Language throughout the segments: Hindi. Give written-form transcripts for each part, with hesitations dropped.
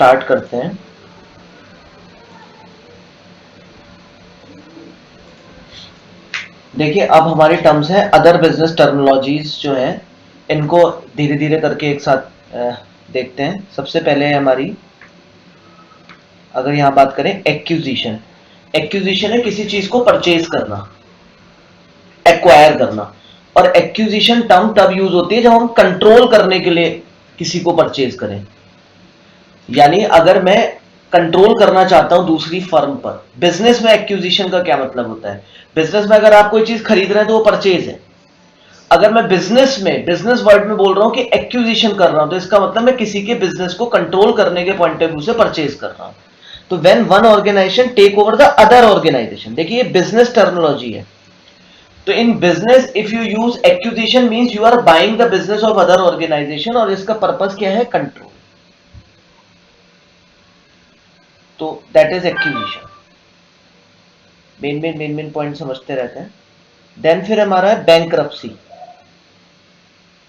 स्टार्ट करते हैं। देखिए अब हमारी टर्म्स है अदर बिजनेस टर्मिनोलॉजीज जो है इनको धीरे धीरे करके एक साथ देखते हैं। सबसे पहले है हमारी, अगर यहां बात करें एक्विजिशन। एक्विजिशन है किसी चीज को परचेज करना, एक्वायर करना। और एक्विजिशन टर्म तब यूज होती है जब हम कंट्रोल करने के लिए किसी को परचेज करें। यानी अगर मैं कंट्रोल करना चाहता हूं दूसरी फर्म पर, बिजनेस में एक्विजिशन का क्या मतलब होता है? बिजनेस में अगर आप कोई चीज खरीद रहे हैं तो वो परचेज है। अगर मैं बिजनेस में, बिजनेस वर्ड में बोल रहा हूं कि एक्विजिशन कर रहा हूं, तो इसका मतलब मैं किसी के बिजनेस को कंट्रोल करने के पॉइंट ऑफ व्यू से परचेज कर रहा हूं। तो when one organization take over the other organization, देखिए ये बिजनेस टर्मिनोलॉजी है। तो in business if you use acquisition means you are buying the business of other organization, और इसका पर्पस क्या है? कंट्रोल। तो that is acquisition. Main point समझते रहते हैं। देन फिर हमारा है bankruptcy.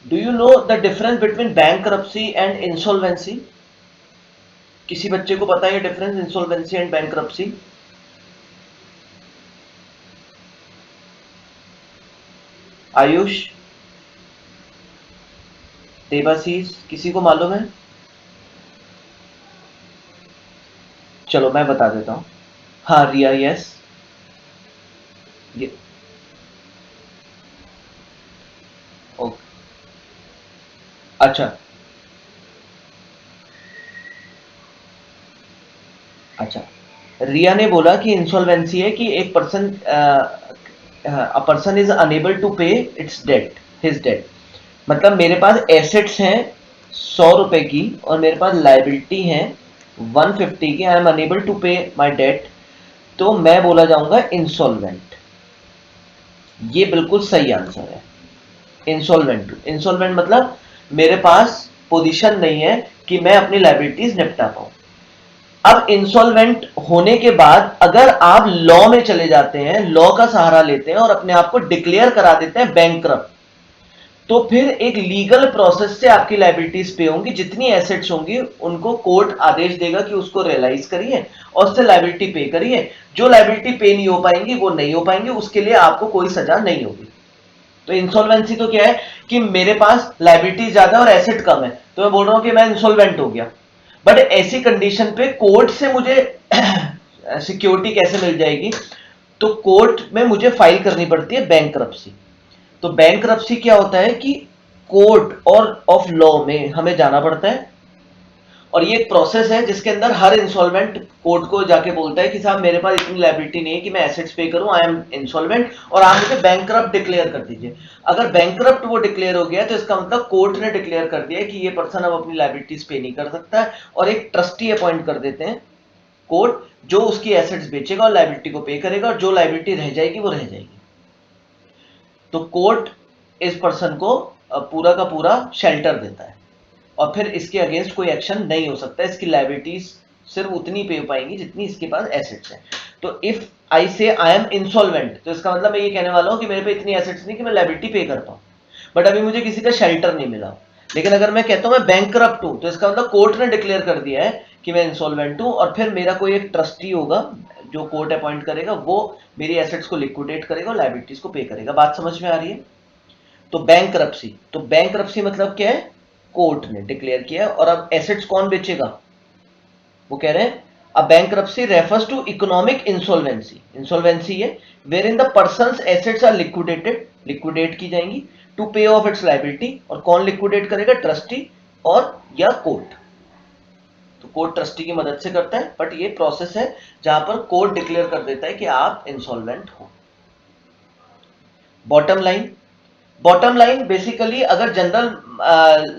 Do you know the difference between bankruptcy and insolvency? किसी बच्चे को पता है difference insolvency and bankruptcy? Ayush, Devashish, किसी को मालूम है? चलो मैं बता देता हूं। हाँ रिया, यस। ओके, अच्छा अच्छा। रिया ने बोला कि इंसॉल्वेंसी है कि एक person, a person is unable to pay its debt, his debt. मतलब मेरे पास एसेट्स हैं 100 रुपए की और मेरे पास लाइबिलिटी है 150 की, आई एम अनेबल टू पे माई डेट, तो मैं बोला जाऊंगा इंसॉल्वेंट। ये बिल्कुल सही आंसर है। इंसॉल्वेंट, इंसॉल्वेंट मतलब मेरे पास पोजीशन नहीं है कि मैं अपनी लाइबिलिटीज निपटा पाऊं। अब इंसॉल्वेंट होने के बाद अगर आप लॉ में चले जाते हैं, लॉ का सहारा लेते हैं और अपने आप को डिक्लेयर करा देते हैं बैंकरप्ट, तो फिर एक लीगल प्रोसेस से आपकी लाइबिलिटीज पे होंगी। जितनी एसेट्स होंगी उनको कोर्ट आदेश देगा कि उसको रियलाइज करिए और उससे लाइबिलिटी पे करिए। जो लाइबिलिटी पे नहीं हो पाएंगी वो नहीं हो पाएंगी, उसके लिए आपको कोई सजा नहीं होगी। तो इंसॉल्वेंसी तो क्या है कि मेरे पास लाइबिलिटी ज्यादा और एसेट कम है, तो मैं बोल रहा हूं कि मैं इंसॉल्वेंट हो गया। बट ऐसी कंडीशन पे कोर्ट से मुझे सिक्योरिटी कैसे मिल जाएगी? तो कोर्ट में मुझे फाइल करनी पड़ती है बैंकरप्सी। तो बैंकरप्सी क्या होता है कि कोर्ट और ऑफ लॉ में हमें जाना पड़ता है, और ये एक प्रोसेस है जिसके अंदर हर इंसॉल्वेंट कोर्ट को जाके बोलता है कि साहब मेरे पास इतनी लाइबिलिटी नहीं है कि मैं एसेट्स पे करूं, आई एम इंसॉल्वेंट, और आप मुझे बैंकरप्ट डिक्लेयर कर दीजिए। अगर बैंकरप्ट वो डिक्लेयर हो गया तो इसका मतलब कोर्ट ने डिक्लेयर कर दिया कि ये पर्सन अब अपनी लाइबिलिटीज पे नहीं कर सकता, और एक ट्रस्टी अपॉइंट कर देते हैं कोर्ट, जो उसकी एसेट्स बेचेगा और लाइबिलिटी को पे करेगा, और जो लाइबिलिटी रह जाएगी वो रह जाएगी। तो कोर्ट इस पर्सन को पूरा का पूरा शेल्टर देता है, और फिर इसके अगेंस्ट कोई एक्शन नहीं हो सकता। इसकी लाइबिलिटीज सिर्फ उतनी पे हो पाएंगी जितनी इसके पास एसेट्स हैं। तो इफ आई से आई एम इंसॉल्वेंट, तो इसका मतलब मैं ये कहने वाला हूं कि मेरे पे इतनी एसेट्स नहीं कि मैं लाइबिलिटी पे कर पाऊं, बट अभी मुझे किसी का शेल्टर नहीं मिला। लेकिन अगर मैं कहता हूं मैं बैंकरप्ट हूं, तो इसका मतलब कोर्ट ने डिक्लेयर कर दिया है कि मैं इंसॉल्वेंट हूं, और फिर मेरा कोई एक ट्रस्टी होगा जो कोर्ट अपॉइंट करेगा, वो मेरी एसेट्स को लिक्विडेट करेगा और लाइबिलिटीज को पे करेगा। बात समझ में आ रही है? तो बैंकरप्सी, तो बैंकरप्सी मतलब क्या है? कोर्ट ने डिक्लेयर किया, और अब एसेट्स कौन बेचेगा? वो कह रहे हैं uh bankruptcy refers to economic insolvency, insolvency है where in the person's assets are liquidated, liquidate की जाएंगी टू पे ऑफ इट्स लाइबिलिटी। और कौन लिक्विडेट करेगा? ट्रस्टी और या कोर्ट। तो कोर्ट ट्रस्टी की मदद से करता है, बट ये प्रोसेस है जहां पर कोर्ट डिक्लेयर कर देता है कि आप इंसॉल्वेंट हो। Bottom line, bottom line basically अगर जनरल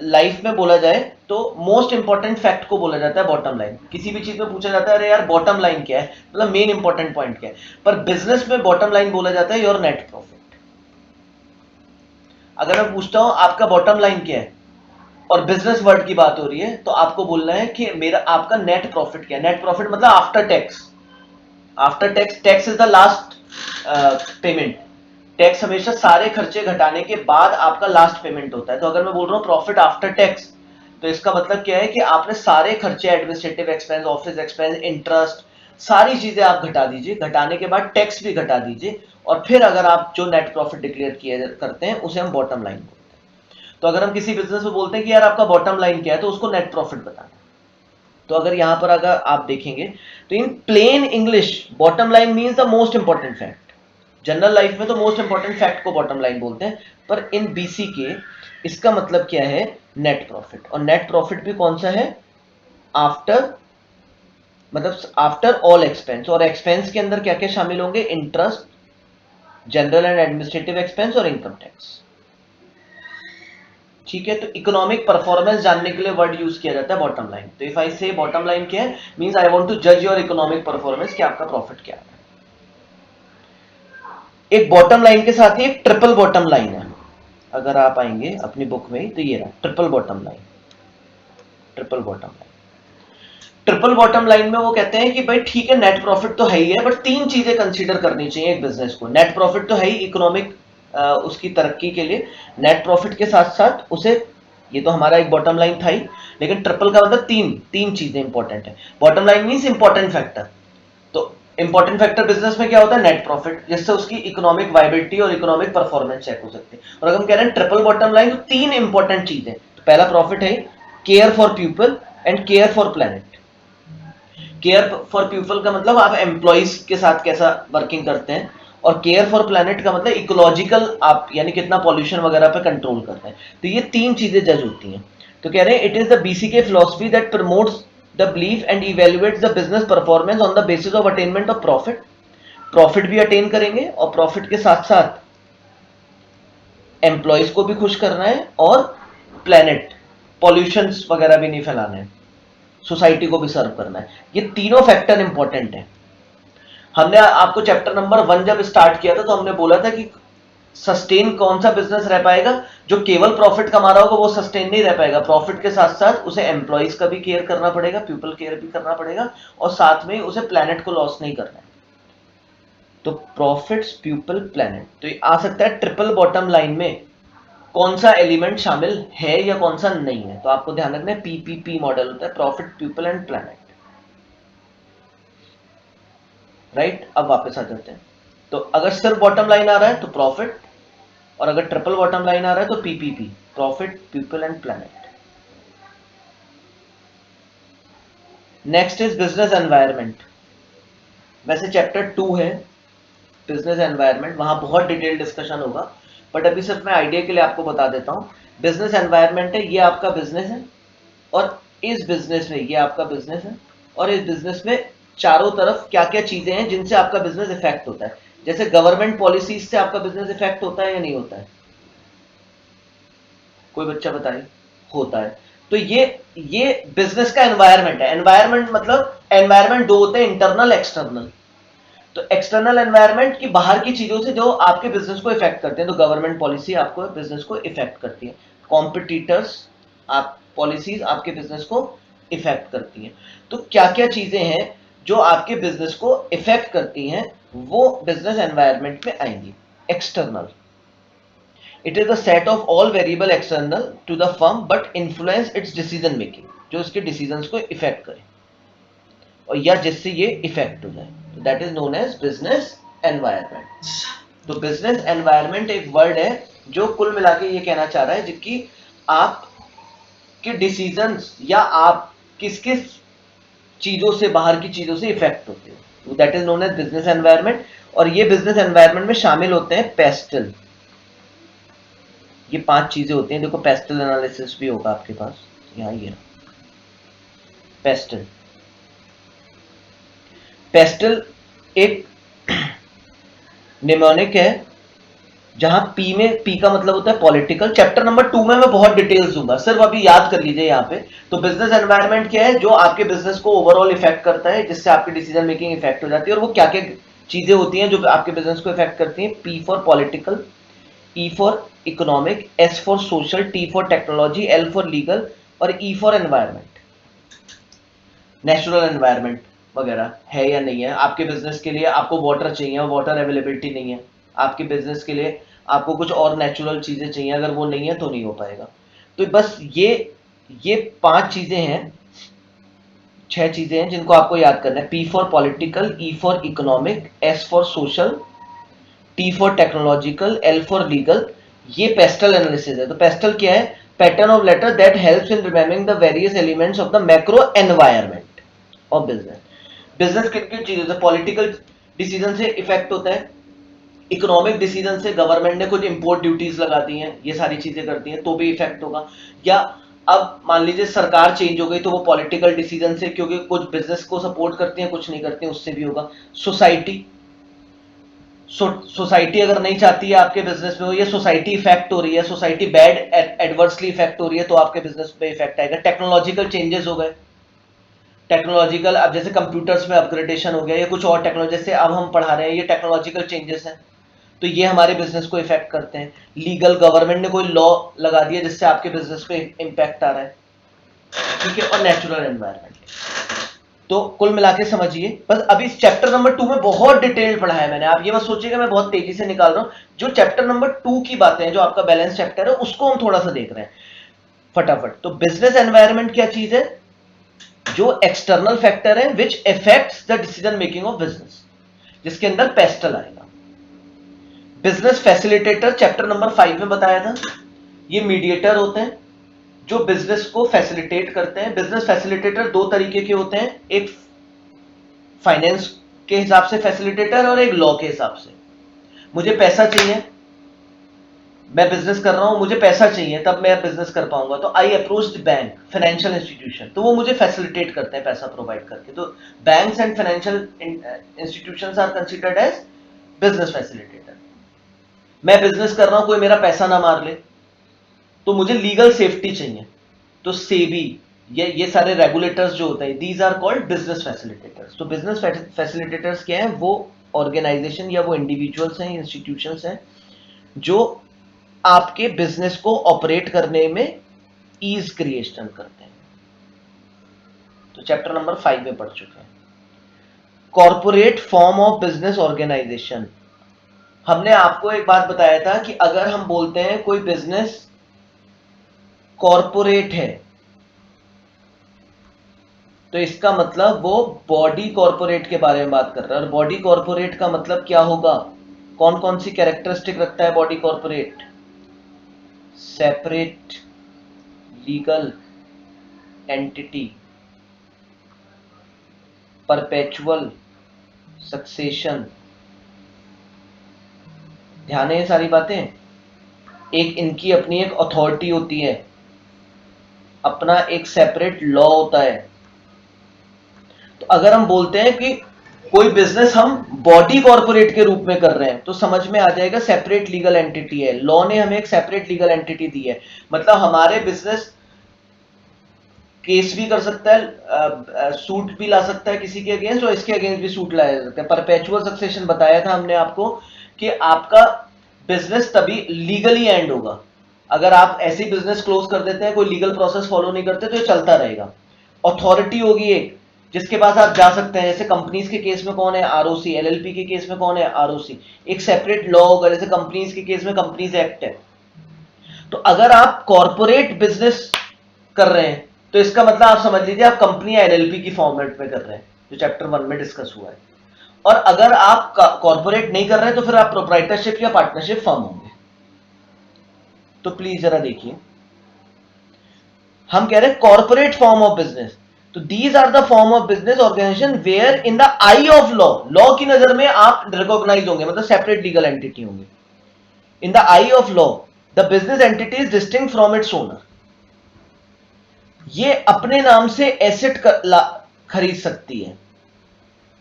लाइफ में बोला जाए तो मोस्ट इंपॉर्टेंट फैक्ट को बोला जाता है बॉटम लाइन। किसी भी चीज में पूछा जाता है अरे यार बॉटम लाइन क्या है, मतलब मेन इंपॉर्टेंट पॉइंट क्या है, पर बिजनेस में बॉटम लाइन बोला जाता है योर नेट प्रॉफिट। अगर मैं पूछता हूं आपका बॉटम लाइन क्या है और बिजनेस वर्ड की बात हो रही है, तो आपको बोलना है कि मेरा आपका नेट प्रॉफिट क्या है। नेट प्रॉफिट मतलब after tax, after tax, tax is the last payment. Tax हमेशा सारे खर्चे घटाने के बाद आपका लास्ट पेमेंट होता है। तो अगर मैं बोल रहा हूं प्रॉफिट आफ्टर टैक्स, तो इसका मतलब क्या है कि आपने सारे खर्चे, administrative expense, office expense, interest, सारी चीजें आप घटा दीजिए, घटाने के बाद टैक्स भी घटा दीजिए, और फिर अगर आप जो नेट प्रॉफिट डिक्लेयर किए करते हैं उसे हम बॉटम लाइन बोलते हैं। तो अगर हम किसी बिजनेस में बोलते हैं कि यार आपका बॉटम लाइन क्या है, तो उसको नेट प्रॉफिट बताना। तो अगर यहां पर अगर आप देखेंगे तो in plain English bottom line means the most important fact. General life में तो मोस्ट इंपॉर्टेंट फैक्ट को बॉटम लाइन बोलते हैं, पर इन बीसी के इसका मतलब क्या है, नेट प्रॉफिट। और नेट प्रॉफिट भी कौन सा है, आफ्टर, मतलब आफ्टर ऑल एक्सपेंस। और एक्सपेंस के अंदर क्या क्या शामिल होंगे, interest, general and administrative expense और इनकम टैक्स। ठीक है, तो इकोनॉमिक परफॉर्मेंस जानने के लिए वर्ड यूज किया जाता है बॉटम लाइन। तो इफ आई से बॉटम लाइन क्या है, मींस आई वांट टू जज योर इकोनॉमिक परफॉर्मेंस, कि आपका प्रॉफिट क्या है। एक बॉटम लाइन के साथ ही एक ट्रिपल बॉटम लाइन है, अगर आप आएंगे अपनी बुक में तो ये रहा triple bottom line. Triple bottom line, triple bottom line में वो कहते हैं कि भाई ठीक है नेट प्रॉफिट तो है ही है, बट तीन चीजें कंसीडर करनी चाहिए एक बिजनेस को। नेट प्रॉफिट तो है ही इकोनॉमिक उसकी तरक्की के लिए, नेट प्रॉफिट के साथ साथ उसे, ये तो हमारा एक बॉटम लाइन था ही, लेकिन ट्रिपल का मतलब तीन तीन चीजें इंपॉर्टेंट है। Bottom line means important factor. तो इंपॉर्टेंट फैक्टर बिजनेस में क्या होता है, नेट प्रॉफिट, जिससे उसकी इकोनॉमिक वायबिलिटी और इकोनॉमिक परफॉर्मेंस चेक हो सकती है। और अगर हम कह रहे हैं ट्रिपल बॉटम लाइन, तो तीन इंपॉर्टेंट चीजें, तो पहला प्रॉफिट है care for people and care for planet. Care for people का मतलब आप एम्प्लॉइज के साथ कैसा वर्किंग करते हैं, और केयर फॉर प्लेनेट का मतलब इकोलॉजिकल, आप यानी कितना पॉल्यूशन वगैरह पे कंट्रोल करते हैं। तो ये तीन चीजें जज होती हैं। तो कह रहे हैं it is the BCK philosophy that promotes the belief and evaluates the business performance on the basis of attainment of profit. Profit भी अटेन करेंगे, और प्रॉफिट के साथ साथ एम्प्लॉइज को भी खुश करना है, और प्लेनेट, पॉल्यूशन वगैरह भी नहीं फैलाना है, सोसाइटी को भी सर्व करना है। ये तीनों फैक्टर इंपॉर्टेंट है। हमने आपको चैप्टर नंबर 1 जब स्टार्ट किया था तो हमने बोला था कि सस्टेन कौन सा बिजनेस रह पाएगा, जो केवल प्रॉफिट कमा रहा होगा वो सस्टेन नहीं रह पाएगा। प्रॉफिट के साथ साथ उसे एम्प्लॉइज का भी केयर करना पड़ेगा, पीपल केयर भी करना पड़ेगा, और साथ में उसे प्लेनेट को लॉस नहीं करना है। तो प्रॉफिट्स, पीपल, प्लेनेट, तो ये आ सकता है ट्रिपल बॉटम लाइन में कौन सा एलिमेंट शामिल है या कौन सा नहीं है। तो आपको ध्यान रखना है पीपीपी मॉडल होता है, profit, people and planet. Right, अब वापस आ जाते हैं। तो अगर सिर्फ बॉटम लाइन आ रहा है तो प्रॉफिट, और अगर ट्रिपल बॉटम लाइन आ रहा है तो PPP, profit, people and planet. Next is business environment. वैसे चैप्टर 2 है बिजनेस एनवायरनमेंट, वहां बहुत डिटेल डिस्कशन होगा, बट अभी सिर्फ मैं आइडिया के लिए आपको बता देता हूं। बिजनेस एनवायरनमेंट है, ये आपका बिजनेस है, और इस बिजनेस में, ये आपका बिजनेस है, और इस बिजनेस में चारों तरफ क्या क्या चीजें हैं जिनसे आपका बिजनेस इफेक्ट होता है। जैसे गवर्नमेंट पॉलिसीज से आपका बिजनेस इफेक्ट होता है या नहीं होता है, कोई बच्चा बताए, होता है। तो ये बिजनेस का एनवायरनमेंट है। एनवायरनमेंट मतलब, एनवायरनमेंट दो होते हैं, इंटरनल, एक्सटर्नल। तो एक्सटर्नल एनवायरनमेंट की बाहर की चीजों से जो आपके बिजनेस को इफेक्ट करते हैं, तो गवर्नमेंट पॉलिसी आपको बिजनेस को इफेक्ट करती है, कॉम्पिटिटर्स, आप पॉलिसीज आपके बिजनेस को इफेक्ट करती हैं। तो क्या क्या चीजें हैं जो आपके बिजनेस को इफेक्ट करती हैं, वो बिजनेस एनवायरनमेंट में आएंगी। External, it is the set of all variable external to the firm but influence its decision making, जो इसके डिसीजंस को इफेक्ट करे, और या जिससे ये इफेक्ट हो जाए, तो that is known as business environment. तो बिजनेस एनवायरनमेंट एक वर्ड है जो कुल मिला के ये कहना चाह रहा है कि आपके डिसीजंस या आप किस किस चीजों से, बाहर की चीजों से इफेक्ट होते हैं, तो that is known as business environment. और ये बिजनेस एनवायरनमेंट में शामिल होते हैं पेस्टल, ये 5 चीजें होती हैं। देखो पेस्टल एनालिसिस भी होगा आपके पास, यहाँ ये पेस्टल। पेस्टल एक निमोनिक है, जहां पी में, पी का मतलब होता है पॉलिटिकल। चैप्टर नंबर 2 में मैं बहुत डिटेल्स दूंगा, सिर्फ अभी याद कर लीजिए यहाँ पे। तो बिजनेस एनवायरनमेंट क्या है, जो आपके बिजनेस को ओवरऑल इफेक्ट करता है, जिससे आपकी डिसीजन मेकिंग इफेक्ट हो जाती है। और वो क्या क्या चीजें होती हैं जो आपके बिजनेस को इफेक्ट करती हैं। P for political, E for economic, S for social, T for technology, L for legal, और E for environment, natural environment वगैरह है या नहीं है। आपके बिजनेस के लिए आपको वाटर चाहिए, वाटर अवेलेबिलिटी नहीं है आपके बिजनेस के लिए, आपको कुछ और नेचुरल चीजें चाहिए, अगर वो नहीं है तो नहीं हो पाएगा। तो बस ये ये 5 चीजें हैं, 6 चीजें हैं जिनको आपको याद करना है। P for political, E for economic, S for social, T for technological, L for legal. ये पेस्टल एनालिसिस है। तो पेस्टल क्या है? Pattern of letter that helps in remembering the various elements of the macro environment of business. Business किन किन चीजों से? पॉलिटिकल डिसीजन से इफेक्ट होता है, इकोनॉमिक डिसीजन से गवर्नमेंट ने कुछ इंपोर्ट ड्यूटीज लगा दी हैं, ये सारी चीजें करती हैं तो भी इफेक्ट होगा। या अब मान लीजिए सरकार चेंज हो गई तो वो पॉलिटिकल डिसीजन से, क्योंकि कुछ बिजनेस को सपोर्ट करती हैं कुछ नहीं करती हैं, उससे भी होगा। सोसाइटी, सोसाइटी अगर नहीं चाहती है आपके बिजनेस में हो, या सोसाइटी इफेक्ट हो रही है, सोसाइटी बैड एडवर्सली इफेक्ट हो रही है, तो आपके बिजनेस पे इफेक्ट आएगा। टेक्नोलॉजिकल चेंजेस हो गए, टेक्नोलॉजिकल, अब जैसे कंप्यूटर्स में अपग्रेडेशन हो गया या कुछ और टेक्नोलॉजी, जैसे अब हम पढ़ा रहे हैं, ये टेक्नोलॉजिकल चेंजेस हैं, तो ये हमारे बिजनेस को इफेक्ट करते हैं। लीगल, गवर्नमेंट ने कोई लॉ लगा दिया जिससे आपके बिजनेस पे इम्पैक्ट आ रहा है, ठीक है। और नेचुरल एनवायरनमेंट। तो कुल मिला के समझिए, बस अभी चैप्टर नंबर 2 में बहुत डिटेल पढ़ा है मैंने, आप ये मत सोचिएगा मैं बहुत तेजी से निकाल रहा हूं। जो चैप्टर नंबर 2 की बातें हैं, जो आपका बैलेंस चैप्टर है, उसको हम थोड़ा सा देख रहे हैं फटाफट। तो बिजनेस एनवायरनमेंट क्या चीज है? जो एक्सटर्नल फैक्टर है which affects the decision making of business, जिसके अंदर पेस्टल आएगा। बिजनेस फैसिलिटेटर चैप्टर नंबर 5 में बताया था, ये मीडिएटर होते हैं जो बिजनेस को फैसिलिटेट करते हैं। बिजनेस फैसिलिटेटर 2 तरीके के होते हैं, एक फाइनेंस के हिसाब से फैसिलिटेटर और एक लॉ के हिसाब से। मुझे पैसा चाहिए, मैं बिजनेस कर रहा हूं, मुझे पैसा चाहिए तब मैं बिजनेस कर पाऊंगा, तो I approach the bank, financial institution, तो वो मुझे फैसिलिटेट करते हैं पैसा प्रोवाइड करके। तो banks and financial institutions are considered as business facilitator. मैं बिजनेस कर रहा हूं, कोई मेरा पैसा ना मार ले, तो मुझे लीगल सेफ्टी चाहिए, तो सेबी, ये सारे रेगुलेटर्स जो होते हैं, these are called business facilitators. तो बिजनेस फैसिलिटेटर्स क्या है? वो ऑर्गेनाइजेशन या वो इंडिविजुअल्स हैं, इंस्टीट्यूशंस हैं जो आपके बिजनेस को ऑपरेट करने में ईज क्रिएशन करते हैं। तो चैप्टर नंबर 5 में पढ़ चुके हैं। Corporate form of business organization. हमने आपको एक बात बताया था कि अगर हम बोलते हैं कोई बिजनेस कॉर्पोरेट है, तो इसका मतलब वो बॉडी कॉर्पोरेट के बारे में बात कर रहा है। और बॉडी कॉर्पोरेट का मतलब क्या होगा? कौन कौन सी कैरेक्टरिस्टिक रखता है body corporate? Separate legal entity, perpetual succession. ध्यान है ये सारी बातें। एक इनकी अपनी एक अथॉरिटी होती है, अपना एक सेपरेट लॉ होता है। तो अगर हम बोलते हैं कि कोई बिजनेस हम बॉडी कॉर्पोरेट के रूप में कर रहे हैं, तो समझ में आ जाएगा सेपरेट लीगल एंटिटी है, लॉ ने हमें एक सेपरेट लीगल एंटिटी दी है। मतलब हमारे बिजनेस केस भी कर सकता है, सूट भी ला सकता है किसी के अगेंस्ट, और इसके अगेंस्ट भी सूट लाया जा सकता है। परपेचुअल सक्सेशन बताया था हमने आपको कि आपका बिजनेस तभी लीगली एंड होगा। अगर आप ऐसी बिजनेस क्लोज कर देते हैं, कोई लीगल प्रोसेस फॉलो नहीं करते, तो ये चलता रहेगा। अथॉरिटी होगी एक, जिसके पास आप जा सकते हैं। जैसे कंपनीज के केस में कौन है? आरओसी। एलएलपी के केस में कौन है? आरओसी। एक सेपरेट लॉ होगा, जैसे कंपनीज के केस में कंपनीज एक्ट है। तो अगर आप कॉर्पोरेट बिजनेस कर रहे हैं, तो इसका मतलब आप समझ लीजिए आप कंपनी या एलएलपी की फॉर्मेट में कर रहे हैं, जो चैप्टर 1 में डिस्कस हुआ है। और अगर आप कॉर्पोरेट नहीं कर रहे हैं, तो फिर आप प्रोप्राइटरशिप या पार्टनरशिप फर्म होंगे। तो प्लीज जरा देखिए, हम कह रहे हैं कॉर्पोरेट फॉर्म ऑफ बिजनेस। तो these are the form of business organization where in the eye of law, law की नजर में आप रिकॉग्नाइज होंगे, मतलब सेपरेट लीगल एंटिटी होंगे। इन the eye of law the business entity is distinct from its owner. ये अपने नाम से एसेट खरीद सकती है।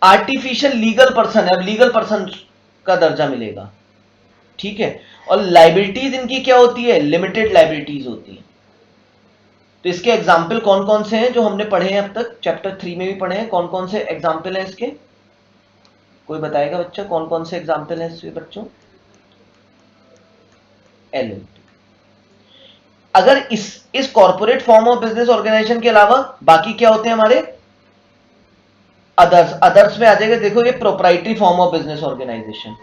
आर्टिफिशियल लीगल पर्सन है, अब लीगल पर्सन का दर्जा मिलेगा, ठीक है। और लाइबिलिटीज इनकी क्या होती है? लिमिटेड लाइबिलिटीज होती है। तो इसके एग्जाम्पल कौन कौन से हैं जो हमने पढ़े हैं अब तक? चैप्टर 3 में भी पढ़े हैं। कौन कौन से एग्जाम्पल हैं इसके? कोई बताएगा बच्चा, कौन कौन से एग्जाम्पल हैं इसके बच्चों? एलएलपी। अगर इस corporate form of business organization के अलावा बाकी क्या होते हैं हमारे? अदर्स। अदर्स में आ जाएगा, देखो ये proprietary form of business organization.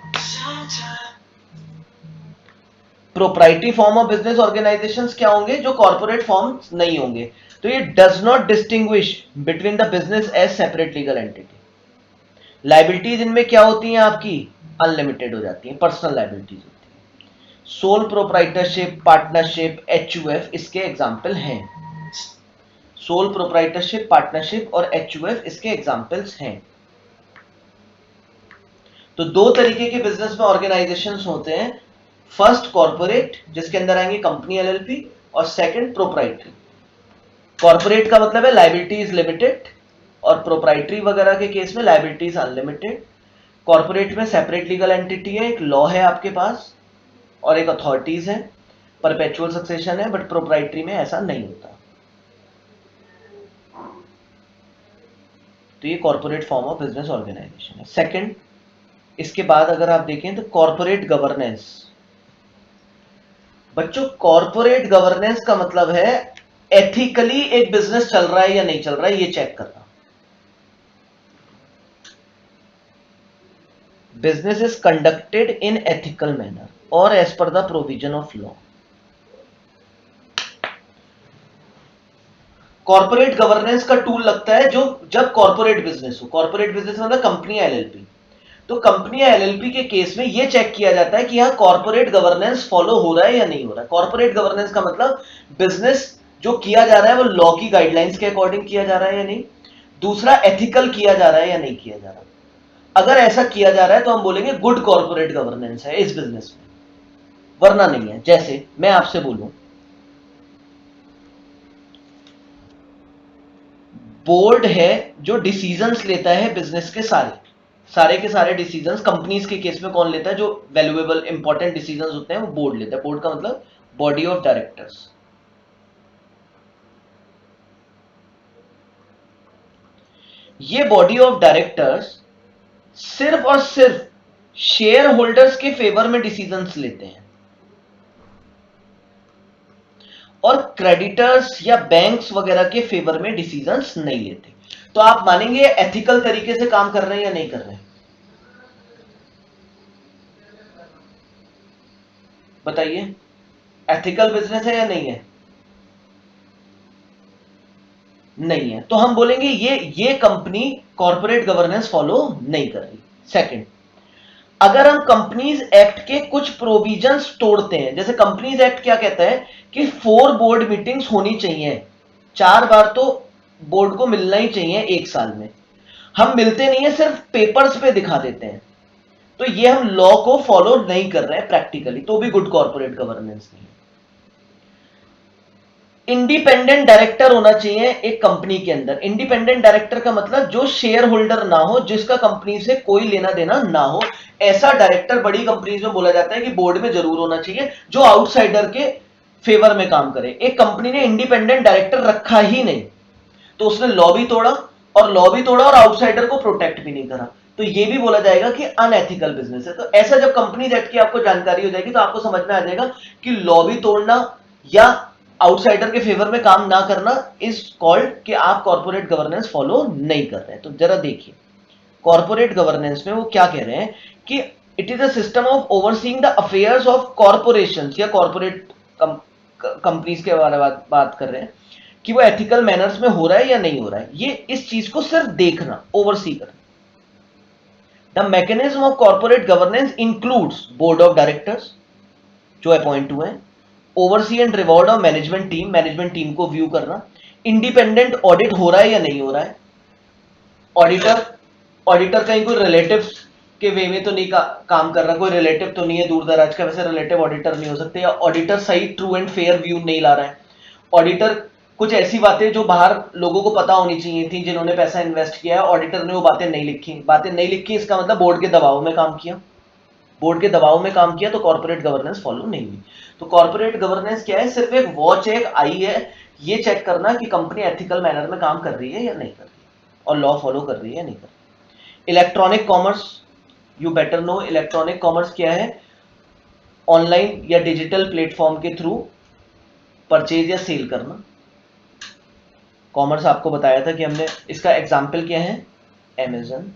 Proprietary form of business organizations क्या होंगे? जो कॉर्पोरेट फॉर्म्स नहीं होंगे। तो ये does not distinguish between the business as separate legal entity. Liabilities इनमें क्या होती हैं आपकी? अनलिमिटेड हो जाती हैं, पर्सनल लाइबिलिटीज होती है। सोल प्रोप्राइटरशिप, पार्टनरशिप, एचयूएफ इसके एग्जाम्पल हैं। सोल प्रोप्राइटरशिप, पार्टनरशिप और एचयूएफ इसके एग्जाम्पल्स हैं। तो दो तरीके के बिजनेस में ऑर्गेनाइजेशंस होते हैं। फर्स्ट कॉर्पोरेट, जिसके अंदर आएंगे कंपनी एलएलपी, और सेकंड प्रोप्राइटरी। कॉर्पोरेट का मतलब है लाइबिलिटीज लिमिटेड, और प्रोप्राइटरी वगैरह के केस में लाइबिलिटीज अनलिमिटेड। कॉर्पोरेट में सेपरेट लीगल एंटिटी है, एक लॉ है आपके पास और एक अथॉरिटीज है, परपेचुअल सक्सेशन है, बट प्रोप्राइटरी में ऐसा नहीं होता। तो ये corporate form of business organization है। सेकंड, इसके बाद अगर आप देखें तो कॉर्पोरेट गवर्नेंस। बच्चों कॉर्पोरेट गवर्नेंस का मतलब है एथिकली एक बिजनेस चल रहा है या नहीं चल रहा है, ये चेक करना। Business is conducted in ethical manner और as per the provision of law. Corporate governance का टूल लगता है जो जब कॉर्पोरेट बिजनेस हो। कॉर्पोरेट बिजनेस मतलब कंपनी एलएलपी। तो कंपनी या एलएलपी के केस में यह चेक किया जाता है कि यहां कॉर्पोरेट गवर्नेंस फॉलो हो रहा है या नहीं हो रहा है। कॉर्पोरेट गवर्नेंस का मतलब बिजनेस जो किया जा रहा है वो लॉ की गाइडलाइंस के अकॉर्डिंग किया जा रहा है या नहीं। दूसरा, एथिकल किया जा रहा है या नहीं किया जा रहा। अगर ऐसा किया जा रहा है तो हम बोलेंगे गुड कॉर्पोरेट गवर्नेंस है इस बिजनेस में, वरना नहीं है। जैसे मैं आपसे बोलूं, बोर्ड है जो डिसीजंस लेता है बिजनेस के सारे के सारे डिसीजंस। कंपनीज के केस में कौन लेता है? जो वैल्यूएबल इंपॉर्टेंट डिसीजंस होते हैं वो बोर्ड लेता है। बोर्ड का मतलब बॉडी ऑफ डायरेक्टर्स। ये बॉडी ऑफ डायरेक्टर्स सिर्फ और सिर्फ शेयर होल्डर्स के फेवर में डिसीजंस लेते हैं और क्रेडिटर्स या बैंक्स वगैरह के फेवर में डिसीजंस नहीं लेते। तो आप मानेंगे एथिकल तरीके से काम कर रहे हैं या नहीं कर रहे हैं? बताइए, एथिकल बिजनेस है या नहीं है? नहीं है। तो हम बोलेंगे ये कंपनी कॉर्पोरेट गवर्नेंस फॉलो नहीं कर रही। सेकंड, अगर हम कंपनीज एक्ट के कुछ प्रोविजंस तोड़ते हैं, जैसे कंपनीज एक्ट क्या कहता है कि 4 बोर्ड मीटिंग्स होनी चाहिए, 4 बार तो बोर्ड को मिलना ही चाहिए एक साल में। हम मिलते नहीं है, सिर्फ पेपर्स पे दिखा देते हैं। तो ये हम लॉ को फॉलो नहीं कर रहे हैं प्रैक्टिकली, तो भी गुड कॉर्पोरेट गवर्नेंस नहीं है। इंडिपेंडेंट डायरेक्टर होना चाहिए एक कंपनी के अंदर। इंडिपेंडेंट डायरेक्टर का मतलब जो शेयर होल्डर ना हो, जिसका कंपनी से कोई लेना देना ना हो, ऐसा डायरेक्टर बड़ी कंपनीज में बोला जाता है कि बोर्ड में जरूर होना चाहिए, जो आउटसाइडर के फेवर में काम करे। एक कंपनी ने इंडिपेंडेंट डायरेक्टर रखा ही नहीं, तो उसने लॉ भी तोड़ा और आउटसाइडर को प्रोटेक्ट भी नहीं करा, तो ये भी बोला जाएगा कि अनएथिकल बिजनेस है। तो ऐसा जब कंपनीज एक्ट की आपको जानकारी हो जाएगी तो आपको समझ में आ जाएगा कि लॉ भी तोड़ना या आउटसाइडर के फेवर में काम ना करना इज कॉल्ड कि आप कॉर्पोरेट गवर्नेंस फॉलो नहीं कर रहे हैं। तो जरा देखिए, कॉर्पोरेट गवर्नेंस में वो क्या कह रहे हैं कि it is a system of overseeing the affairs of corporations या कॉर्पोरेट कंपनीज के बारे में बात कर रहे हैं कि वो एथिकल मैनर्स में हो रहा है या नहीं हो रहा है। ये इस चीज को सिर्फ देखना, ओवरसी करना। The mechanism of corporate governance includes board of directors जो अपॉइंट हुए हैं, oversee and reward of management team को व्यू करना, इंडिपेंडेंट ऑडिट हो रहा है या नहीं हो रहा है। ऑडिटर कहीं कोई रिलेटिव के वे में तो नहीं काम कर रहा, कोई रिलेटिव तो नहीं है दूर दराज का, वैसे रिलेटिव ऑडिटर नहीं हो सकते, या ऑडिटर सही ट्रू एंड फेयर व्यू नहीं ला रहा है। ऑडिटर कुछ ऐसी बातें जो बाहर लोगों को पता होनी चाहिए थी, जिन्होंने पैसा इन्वेस्ट किया है, ऑडिटर ने वो बातें नहीं लिखी, इसका मतलब बोर्ड के दबाव में काम किया। तो कॉर्पोरेट गवर्नेंस फॉलो नहीं हुई। तो कॉर्पोरेट गवर्नेंस क्या है? सिर्फ एक वॉच, एक आई है, ये चेक करना कि कंपनी एथिकल मैनर में काम कर रही है या नहीं कर रही है और लॉ फॉलो कर रही है या नहीं कर रही। Electronic commerce, you better know electronic commerce क्या है? ऑनलाइन या डिजिटल प्लेटफॉर्म के थ्रू परचेज या सेल करना। कॉमर्स आपको बताया था कि हमने, इसका एग्जाम्पल क्या है? अमेज़न।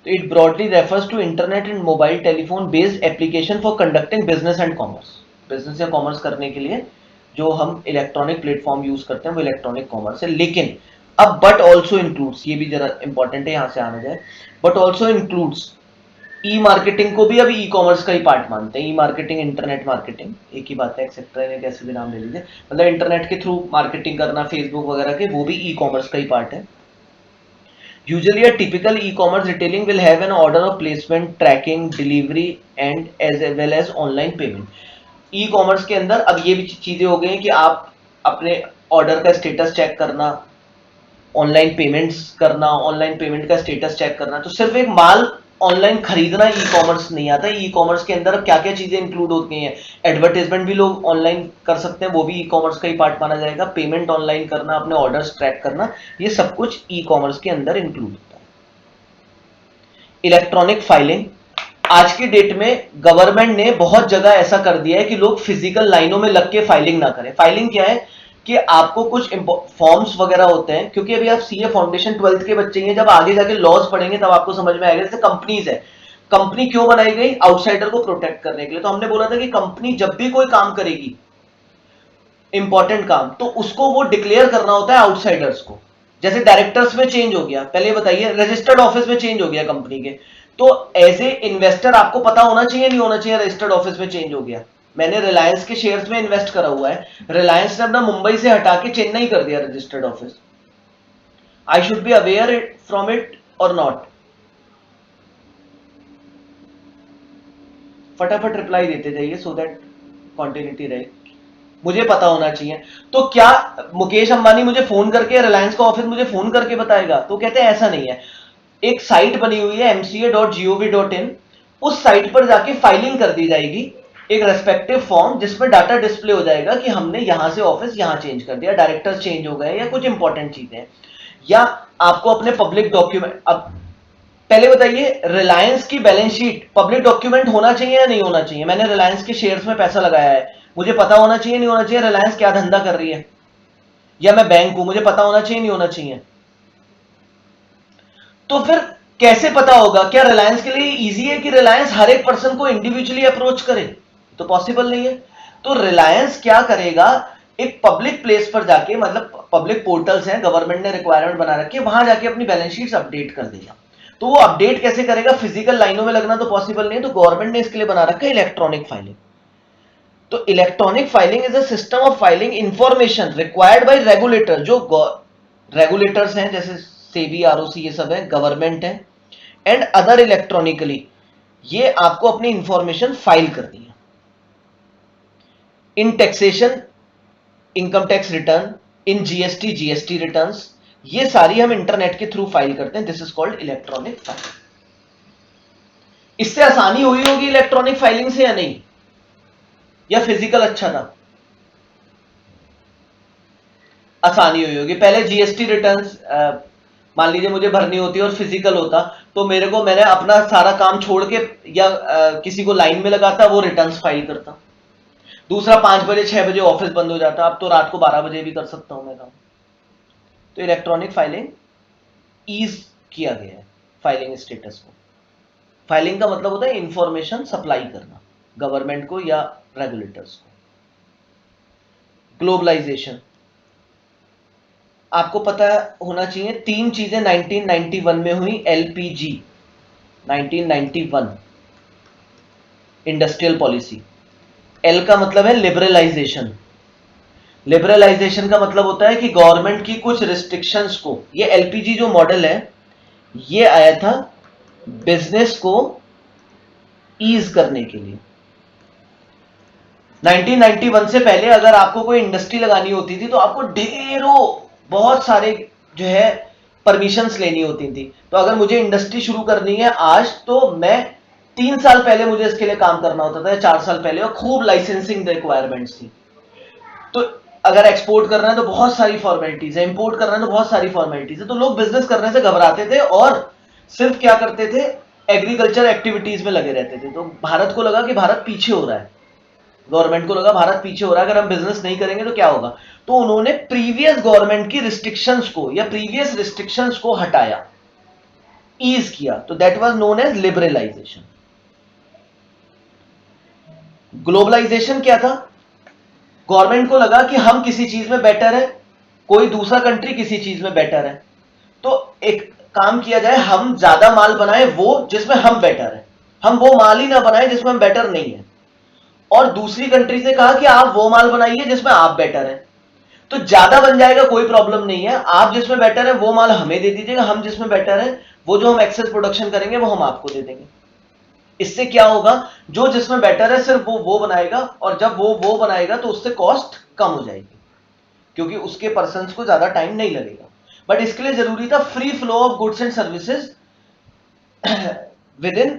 तो it broadly refers to internet and mobile telephone based application for conducting business and commerce. Business या कॉमर्स करने के लिए जो हम इलेक्ट्रॉनिक प्लेटफॉर्म यूज करते हैं वो इलेक्ट्रॉनिक कॉमर्स है। लेकिन अब बट ऑल्सो इंक्लूड्स, ये भी जरा इंपॉर्टेंट है, यहां से आना जाए, but also includes E marketing को भी अभी ई कॉमर्स का ही पार्ट मानते हैं। ई मार्केटिंग, इंटरनेट मार्केटिंग एक ही बात है, एक्सेट्रा ने कैसे भी नाम ले लीजिए, मतलब इंटरनेट के थ्रू मार्केटिंग करना फेसबुक वगैरह के, वो भी ई कॉमर्स का ही पार्ट है। Usually a typical e commerce retailing will have an order of placement, tracking, delivery and as well as online payment. E commerce के अंदर अब ये भी चीजें हो गई हैं कि आप अपने ऑर्डर का स्टेटस चेक करना, ऑनलाइन पेमेंट्स करना, ऑनलाइन पेमेंट का स्टेटस चेक करना। तो सिर्फ एक माल ऑनलाइन खरीदना ई कॉमर्स नहीं आता। ई कॉमर्स के अंदर क्या क्या चीजें इंक्लूड होती हैं, एडवर्टाइजमेंट भी लोग ऑनलाइन कर सकते हैं, वो भी ई कॉमर्स का ही पार्ट माना जाएगा। पेमेंट ऑनलाइन करना, अपने ऑर्डर्स ट्रैक करना, ये सब कुछ ई कॉमर्स के अंदर इंक्लूड होता है। इलेक्ट्रॉनिक फाइलिंग, आज की डेट में गवर्नमेंट ने बहुत जगह ऐसा कर दिया है कि लोग फिजिकल लाइनों में लग के फाइलिंग ना करें। फाइलिंग क्या है कि आपको कुछ फॉर्म्स वगैरह होते हैं, क्योंकि अभी आप सीए फाउंडेशन 12th के बच्चे हैं, जब आगे जाके लॉज पढ़ेंगे तब आपको समझ में आएगा। जैसे कंपनीज है, कंपनी क्यों बनाई गई, आउटसाइडर को प्रोटेक्ट करने के लिए। तो हमने बोला था कि कंपनी जब भी कोई काम करेगी, इंपॉर्टेंट काम, तो उसको वो डिक्लेयर करना होता है आउटसाइडर्स को। जैसे डायरेक्टर्स में चेंज हो गया, पहले बताइए रजिस्टर्ड ऑफिस में चेंज हो गया कंपनी के, तो एज ए इन्वेस्टर आपको पता होना चाहिए नहीं होना चाहिए रजिस्टर्ड ऑफिस में चेंज हो गया। मैंने रिलायंस के शेयर्स में इन्वेस्ट करा हुआ है, रिलायंस ने अपना मुंबई से हटा के चेन्नई कर दिया registered office, I should be aware from it और नॉट? फटाफट रिप्लाई देते जाइए सो दैट कॉन्टिन्यूटी रहे, मुझे पता होना चाहिए। तो क्या मुकेश अंबानी मुझे फोन करके, रिलायंस का ऑफिस मुझे फोन करके बताएगा? तो कहते हैं ऐसा नहीं है। एक साइट बनी हुई है mca.gov.in, उस साइट पर जाके फाइलिंग कर दी जाएगी, एक रेस्पेक्टिव फॉर्म जिसमें डाटा डिस्प्ले हो जाएगा कि हमने यहां से ऑफिस यहां चेंज कर दिया, डायरेक्टर्स चेंज हो गए या कुछ इंपॉर्टेंट चीजें। या आपको अपने पब्लिक डॉक्यूमेंट, अब पहले बताइए रिलायंस की बैलेंस शीट पब्लिक डॉक्यूमेंट होना चाहिए या नहीं होना चाहिए? मैंने रिलायंस के शेयर्स में पैसा लगाया है, मुझे पता होना चाहिए नहीं होना चाहिए रिलायंस क्या धंधा कर रही है? या मैं बैंक हूं, मुझे पता होना चाहिए नहीं होना चाहिए? तो फिर कैसे पता होगा? क्या रिलायंस के लिए इजी है कि रिलायंस हर एक पर्सन को इंडिविजुअली अप्रोच करे? तो पॉसिबल नहीं है। तो रिलायंस क्या करेगा, एक पब्लिक प्लेस पर जाके, मतलब पब्लिक पोर्टल्स हैं, गवर्नमेंट ने रिक्वायरमेंट बना रखी है, वहां जाके अपनी बैलेंस शीट्स अपडेट कर देगा। तो वो अपडेट कैसे करेगा? फिजिकल लाइनों में लगना तो पॉसिबल नहीं है, तो गवर्नमेंट ने इसके लिए बना रखा है इलेक्ट्रॉनिक फाइलिंग। तो electronic filing is a system of filing information required by regulator, जो रेगुलेटर्स हैं जैसे सेबी, आरओसी, ये सब है, गवर्नमेंट है, एंड अदर इलेक्ट्रॉनिकली, ये आपको अपनी इंफॉर्मेशन फाइल करनी है। इन taxation, income tax return, in GST, GST returns, ये सारी हम इंटरनेट के थ्रू फाइल करते हैं। This is called electronic filing. इससे आसानी हुई होगी इलेक्ट्रॉनिक फाइलिंग से या नहीं? या फिजिकल अच्छा था? आसानी हुई होगी। पहले जीएसटी रिटर्न्स मान लीजिए मुझे भरनी होती है और फिजिकल होता, तो मैंने अपना सारा काम छोड़ के या किसी को लाइन में लगाता, वो रिटर्न्स फाइल करता। दूसरा 5 बजे 6 बजे ऑफिस बंद हो जाता, अब तो रात को 12 बजे भी कर सकता हूं मैं काम। तो इलेक्ट्रॉनिक फाइलिंग ईज किया गया है फाइलिंग स्टेटस को। फाइलिंग का मतलब होता है इंफॉर्मेशन सप्लाई करना गवर्नमेंट को या रेगुलेटर्स को। ग्लोबलाइजेशन, आपको पता होना चाहिए 3 चीजें 1991 में हुई। LPG 1991 industrial policy. एल का मतलब है लिबरलाइजेशन। लिबरलाइजेशन का मतलब होता है कि गवर्नमेंट की कुछ रिस्ट्रिक्शंस को, ये एलपीजी जो मॉडल है ये आया था बिजनेस को ईज करने के लिए। 1991 से पहले अगर आपको कोई इंडस्ट्री लगानी होती थी तो आपको ढेरों बहुत सारे जो है परमिशंस लेनी होती थी। तो अगर मुझे इंडस्ट्री शुरू करनी है आज, तो मैं 3 साल पहले मुझे इसके लिए काम करना होता था या 4 साल पहले, और खूब लाइसेंसिंग रिक्वायरमेंट्स थी। तो अगर एक्सपोर्ट करना है तो बहुत सारी फॉर्मेलिटीज है, इंपोर्ट करना है तो बहुत सारी फॉर्मेलिटीज है। तो लोग बिजनेस करने से घबराते थे और सिर्फ क्या करते थे, एग्रीकल्चर एक्टिविटीज में लगे रहते थे। तो भारत को लगा कि भारत पीछे हो रहा है, गवर्नमेंट को लगा भारत पीछे हो रहा है, अगर हम बिजनेस नहीं करेंगे तो क्या होगा। तो उन्होंने प्रीवियस गवर्नमेंट की रिस्ट्रिक्शंस को या प्रीवियस रिस्ट्रिक्शंस को हटाया। ईज किया, तो that was known as liberalization. Globalization क्या था? गवर्नमेंट को लगा कि हम किसी चीज में बेटर है, कोई दूसरा कंट्री किसी चीज में बेटर है, तो एक काम किया जाए, हम ज्यादा माल बनाए वो जिसमें हम बेटर है, हम वो माल ही ना बनाए जिसमें हम बेटर नहीं है। और दूसरी कंट्री से कहा कि आप वो माल बनाइए जिसमें आप बेटर है, तो ज्यादा बन जाएगा, कोई प्रॉब्लम नहीं है, आप जिसमें बेटर है वो माल हमें दे दीजिएगा, हम जिसमें बेटर है वो जो हम एक्सेस प्रोडक्शन करेंगे वो हम आपको दे देंगे। इससे क्या होगा, जो जिसमें बेटर है सिर्फ वो बनाएगा, और जब वो बनाएगा तो उससे कॉस्ट कम हो जाएगी, क्योंकि उसके पर्सन को ज्यादा टाइम नहीं लगेगा। बट इसके लिए जरूरी था free flow of goods and services with in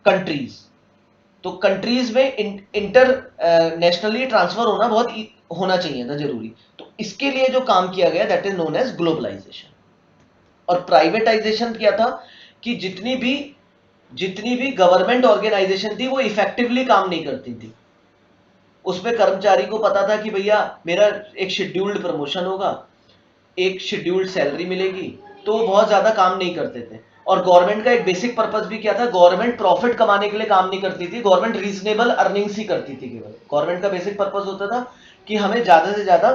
countries. तो कंट्रीज में इंटर नेशनली ट्रांसफर होना बहुत होना चाहिए था जरूरी। तो इसके लिए जो काम किया गया that is known as globalization. और प्राइवेटाइजेशन क्या था कि जितनी भी गवर्नमेंट ऑर्गेनाइजेशन थी वो इफेक्टिवली काम नहीं करती थी। उसमें कर्मचारी को पता था कि भैया मेरा एक शेड्यूल्ड प्रमोशन होगा, एक शेड्यूल्ड सैलरी मिलेगी, तो वो बहुत ज्यादा काम नहीं करते थे। और गवर्नमेंट का एक बेसिक पर्पस भी क्या था, गवर्नमेंट प्रॉफिट कमाने के लिए काम नहीं करती थी, गवर्नमेंट रीजनेबल अर्निंग्स ही करती थी। केवल गवर्नमेंट का बेसिक पर्पस होता था कि हमें ज्यादा से ज्यादा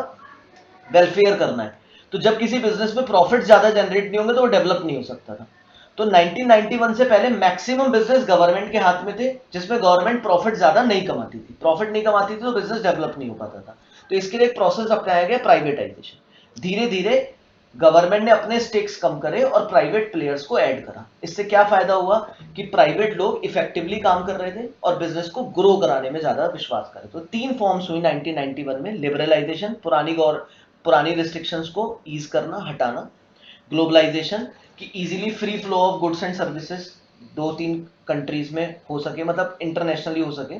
वेलफेयर करना है। तो जब किसी बिजनेस में प्रॉफिट ज्यादा जनरेट नहीं होंगे तो वो डेवलप नहीं हो सकता था। तो 1991 से पहले मैक्सिमम बिजनेस गवर्नमेंट के हाथ में थे, जिसमें गवर्नमेंट प्रॉफिट ज्यादा नहीं कमाती थी। प्रॉफिट नहीं कमाती थी तो बिजनेस डेवलप नहीं हो पाता था। तो इसके लिए एक प्रोसेस अपनाया गया, प्राइवेटाइजेशन। धीरे धीरे गवर्नमेंट ने अपने स्टेक्स कम करे और प्राइवेट प्लेयर्स को ऐड करा। इससे क्या फायदा हुआ कि प्राइवेट लोग इफेक्टिवली काम कर रहे थे और बिजनेस को ग्रो कराने में ज्यादा विश्वास कर रहे थे। तो 3 फॉर्म्स हुई 1991 में, लिबरलाइजेशन, पुरानी रिस्ट्रिक्शंस को ईज करना, हटाना, ग्लोबलाइजेशन कि easily free flow of goods and services 2-3 countries में हो सके, मतलब इंटरनेशनली हो सके,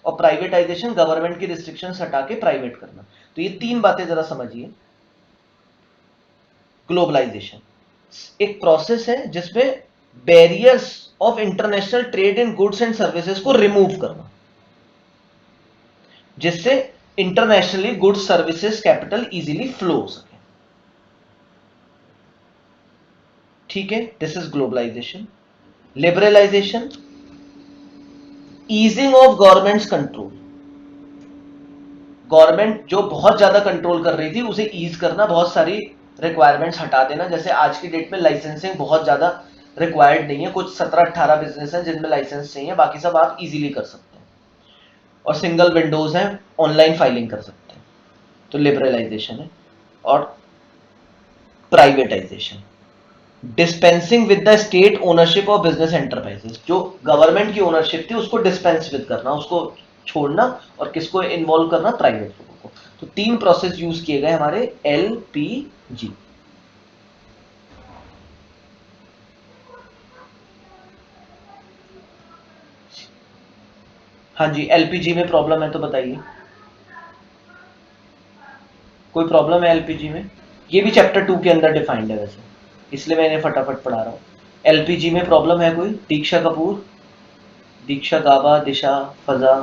और प्राइवेटाइजेशन गवर्नमेंट की रिस्ट्रिक्शंस हटा के प्राइवेट करना। तो ये 3 बातें जरा समझिए। ग्लोबलाइजेशन एक प्रोसेस है जिसमें barriers of international trade in goods and services को रिमूव करना, जिससे internationally goods services capital easily flow हो सके। ठीक है, this is globalization. Liberalization, easing of governments control. Government जो बहुत ज्यादा कंट्रोल कर रही थी उसे ईज करना, बहुत सारी रिक्वायरमेंट्स हटा देना। जैसे आज की डेट में लाइसेंसिंग बहुत ज्यादा रिक्वायर्ड नहीं है, कुछ 17-18 बिजनेस हैं जिनमें लाइसेंस चाहिए, बाकी सब आप इजीली कर सकते हैं, और सिंगल विंडोज हैं, ऑनलाइन फाइलिंग कर सकते हैं। तो लिबरलाइजेशन है। और privatisation, dispensing with the state ownership of business enterprises. जो गवर्नमेंट की ओनरशिप थी उसको डिस्पेंस विद करना, उसको छोड़ना, और किसको इन्वॉल्व करना, प्राइवेट लोगों को। तो 3 प्रोसेस यूज किए गए हमारे LPG। हाँ जी, LPG में प्रॉब्लम है तो बताइए, कोई प्रॉब्लम है LPG में? ये भी चैप्टर 2 के अंदर डिफाइंड है वैसे, इसलिए मैं इन्हें फटाफट पढ़ा रहा हूं। LPG में प्रॉब्लम है कोई? दीक्षा कपूर, दीक्षा गाबा, दिशा, फजा।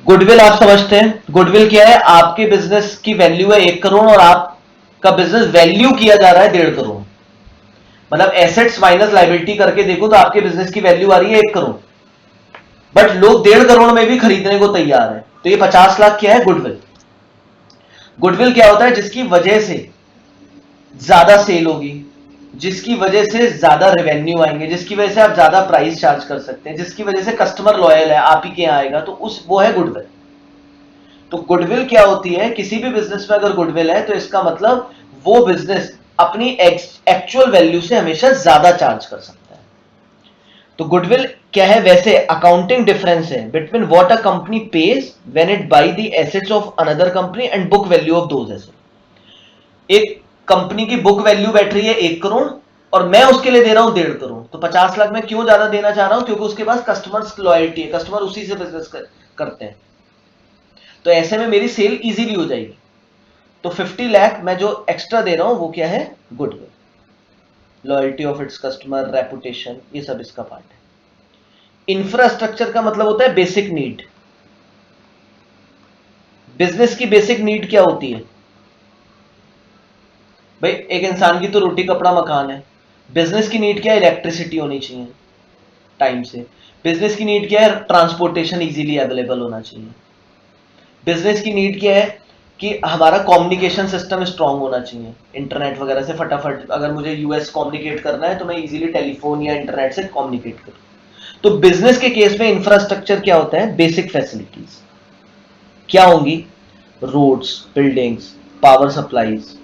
गुडविल आप समझते हैं? गुडविल क्या है? आपके बिजनेस की वैल्यू है 1 करोड़ और आपका बिजनेस वैल्यू किया जा रहा है 1.5 करोड़। मतलब एसेट्स माइनस लाइबिलिटी करके देखो तो आपके बिजनेस की वैल्यू आ रही है 1 करोड़, बट लोग 1.5 करोड़ में भी खरीदने को तैयार है। तो ये 50 लाख क्या है? गुडविल। गुडविल क्या होता है? जिसकी वजह से ज्यादा सेल होगी, जिसकी वजह से ज्यादा रेवेन्यू आएंगे, जिसकी वजह से आप ज्यादा प्राइस चार्ज कर सकते हैं, जिसकी वजह से कस्टमर लॉयल है, आप ही के यहां आएगा, तो वो है गुडविल। तो गुडविल क्या होती है? किसी भी बिजनेस में अगर गुडविल है तो इसका मतलब वो बिजनेस अपनी एक्चुअल वैल्यू से हमेशा ज्यादा चार्ज कर सकता है। तो गुडविल क्या है? वैसे अकाउंटिंग डिफरेंस है between what a company page when it by the assets of another company and book value of those assets. एक कंपनी की बुक वैल्यू बैठ रही है 1 करोड़ और मैं उसके लिए दे रहा हूं 1.5 करोड़, तो 50 लाख में क्यों ज्यादा देना चाह रहा हूं? क्योंकि उसके पास कस्टमर्स लॉयल्टी है, कस्टमर उसी से बिजनेस करते हैं। तो ऐसे में मेरी सेल इजीली हो जाएगी। तो 50 लाख मैं जो एक्स्ट्रा दे रहा हूं वो क्या है? Goodwill, loyalty of its customer, reputation, ये सब इसका पार्ट है। इंफ्रास्ट्रक्चर का मतलब होता है बेसिक नीड। बिजनेस की बेसिक नीड क्या होती है? भाई एक इंसान की तो रोटी कपड़ा मकान है। बिजनेस की नीड क्या है? इलेक्ट्रिसिटी होनी चाहिए टाइम से। बिजनेस की नीड क्या है? ट्रांसपोर्टेशन इजीली अवेलेबल होना चाहिए। बिजनेस की नीड क्या है? कि हमारा कम्युनिकेशन सिस्टम स्ट्रांग होना चाहिए, इंटरनेट वगैरह से फटाफट अगर मुझे यूएस कम्युनिकेट करना है तो मैं इजीली टेलीफोन या इंटरनेट से कम्युनिकेट करूं। तो बिजनेस के केस में इंफ्रास्ट्रक्चर क्या होता है? बेसिक फैसिलिटीज क्या होंगी? रोड्स, बिल्डिंग्स, पावर सप्लाईज,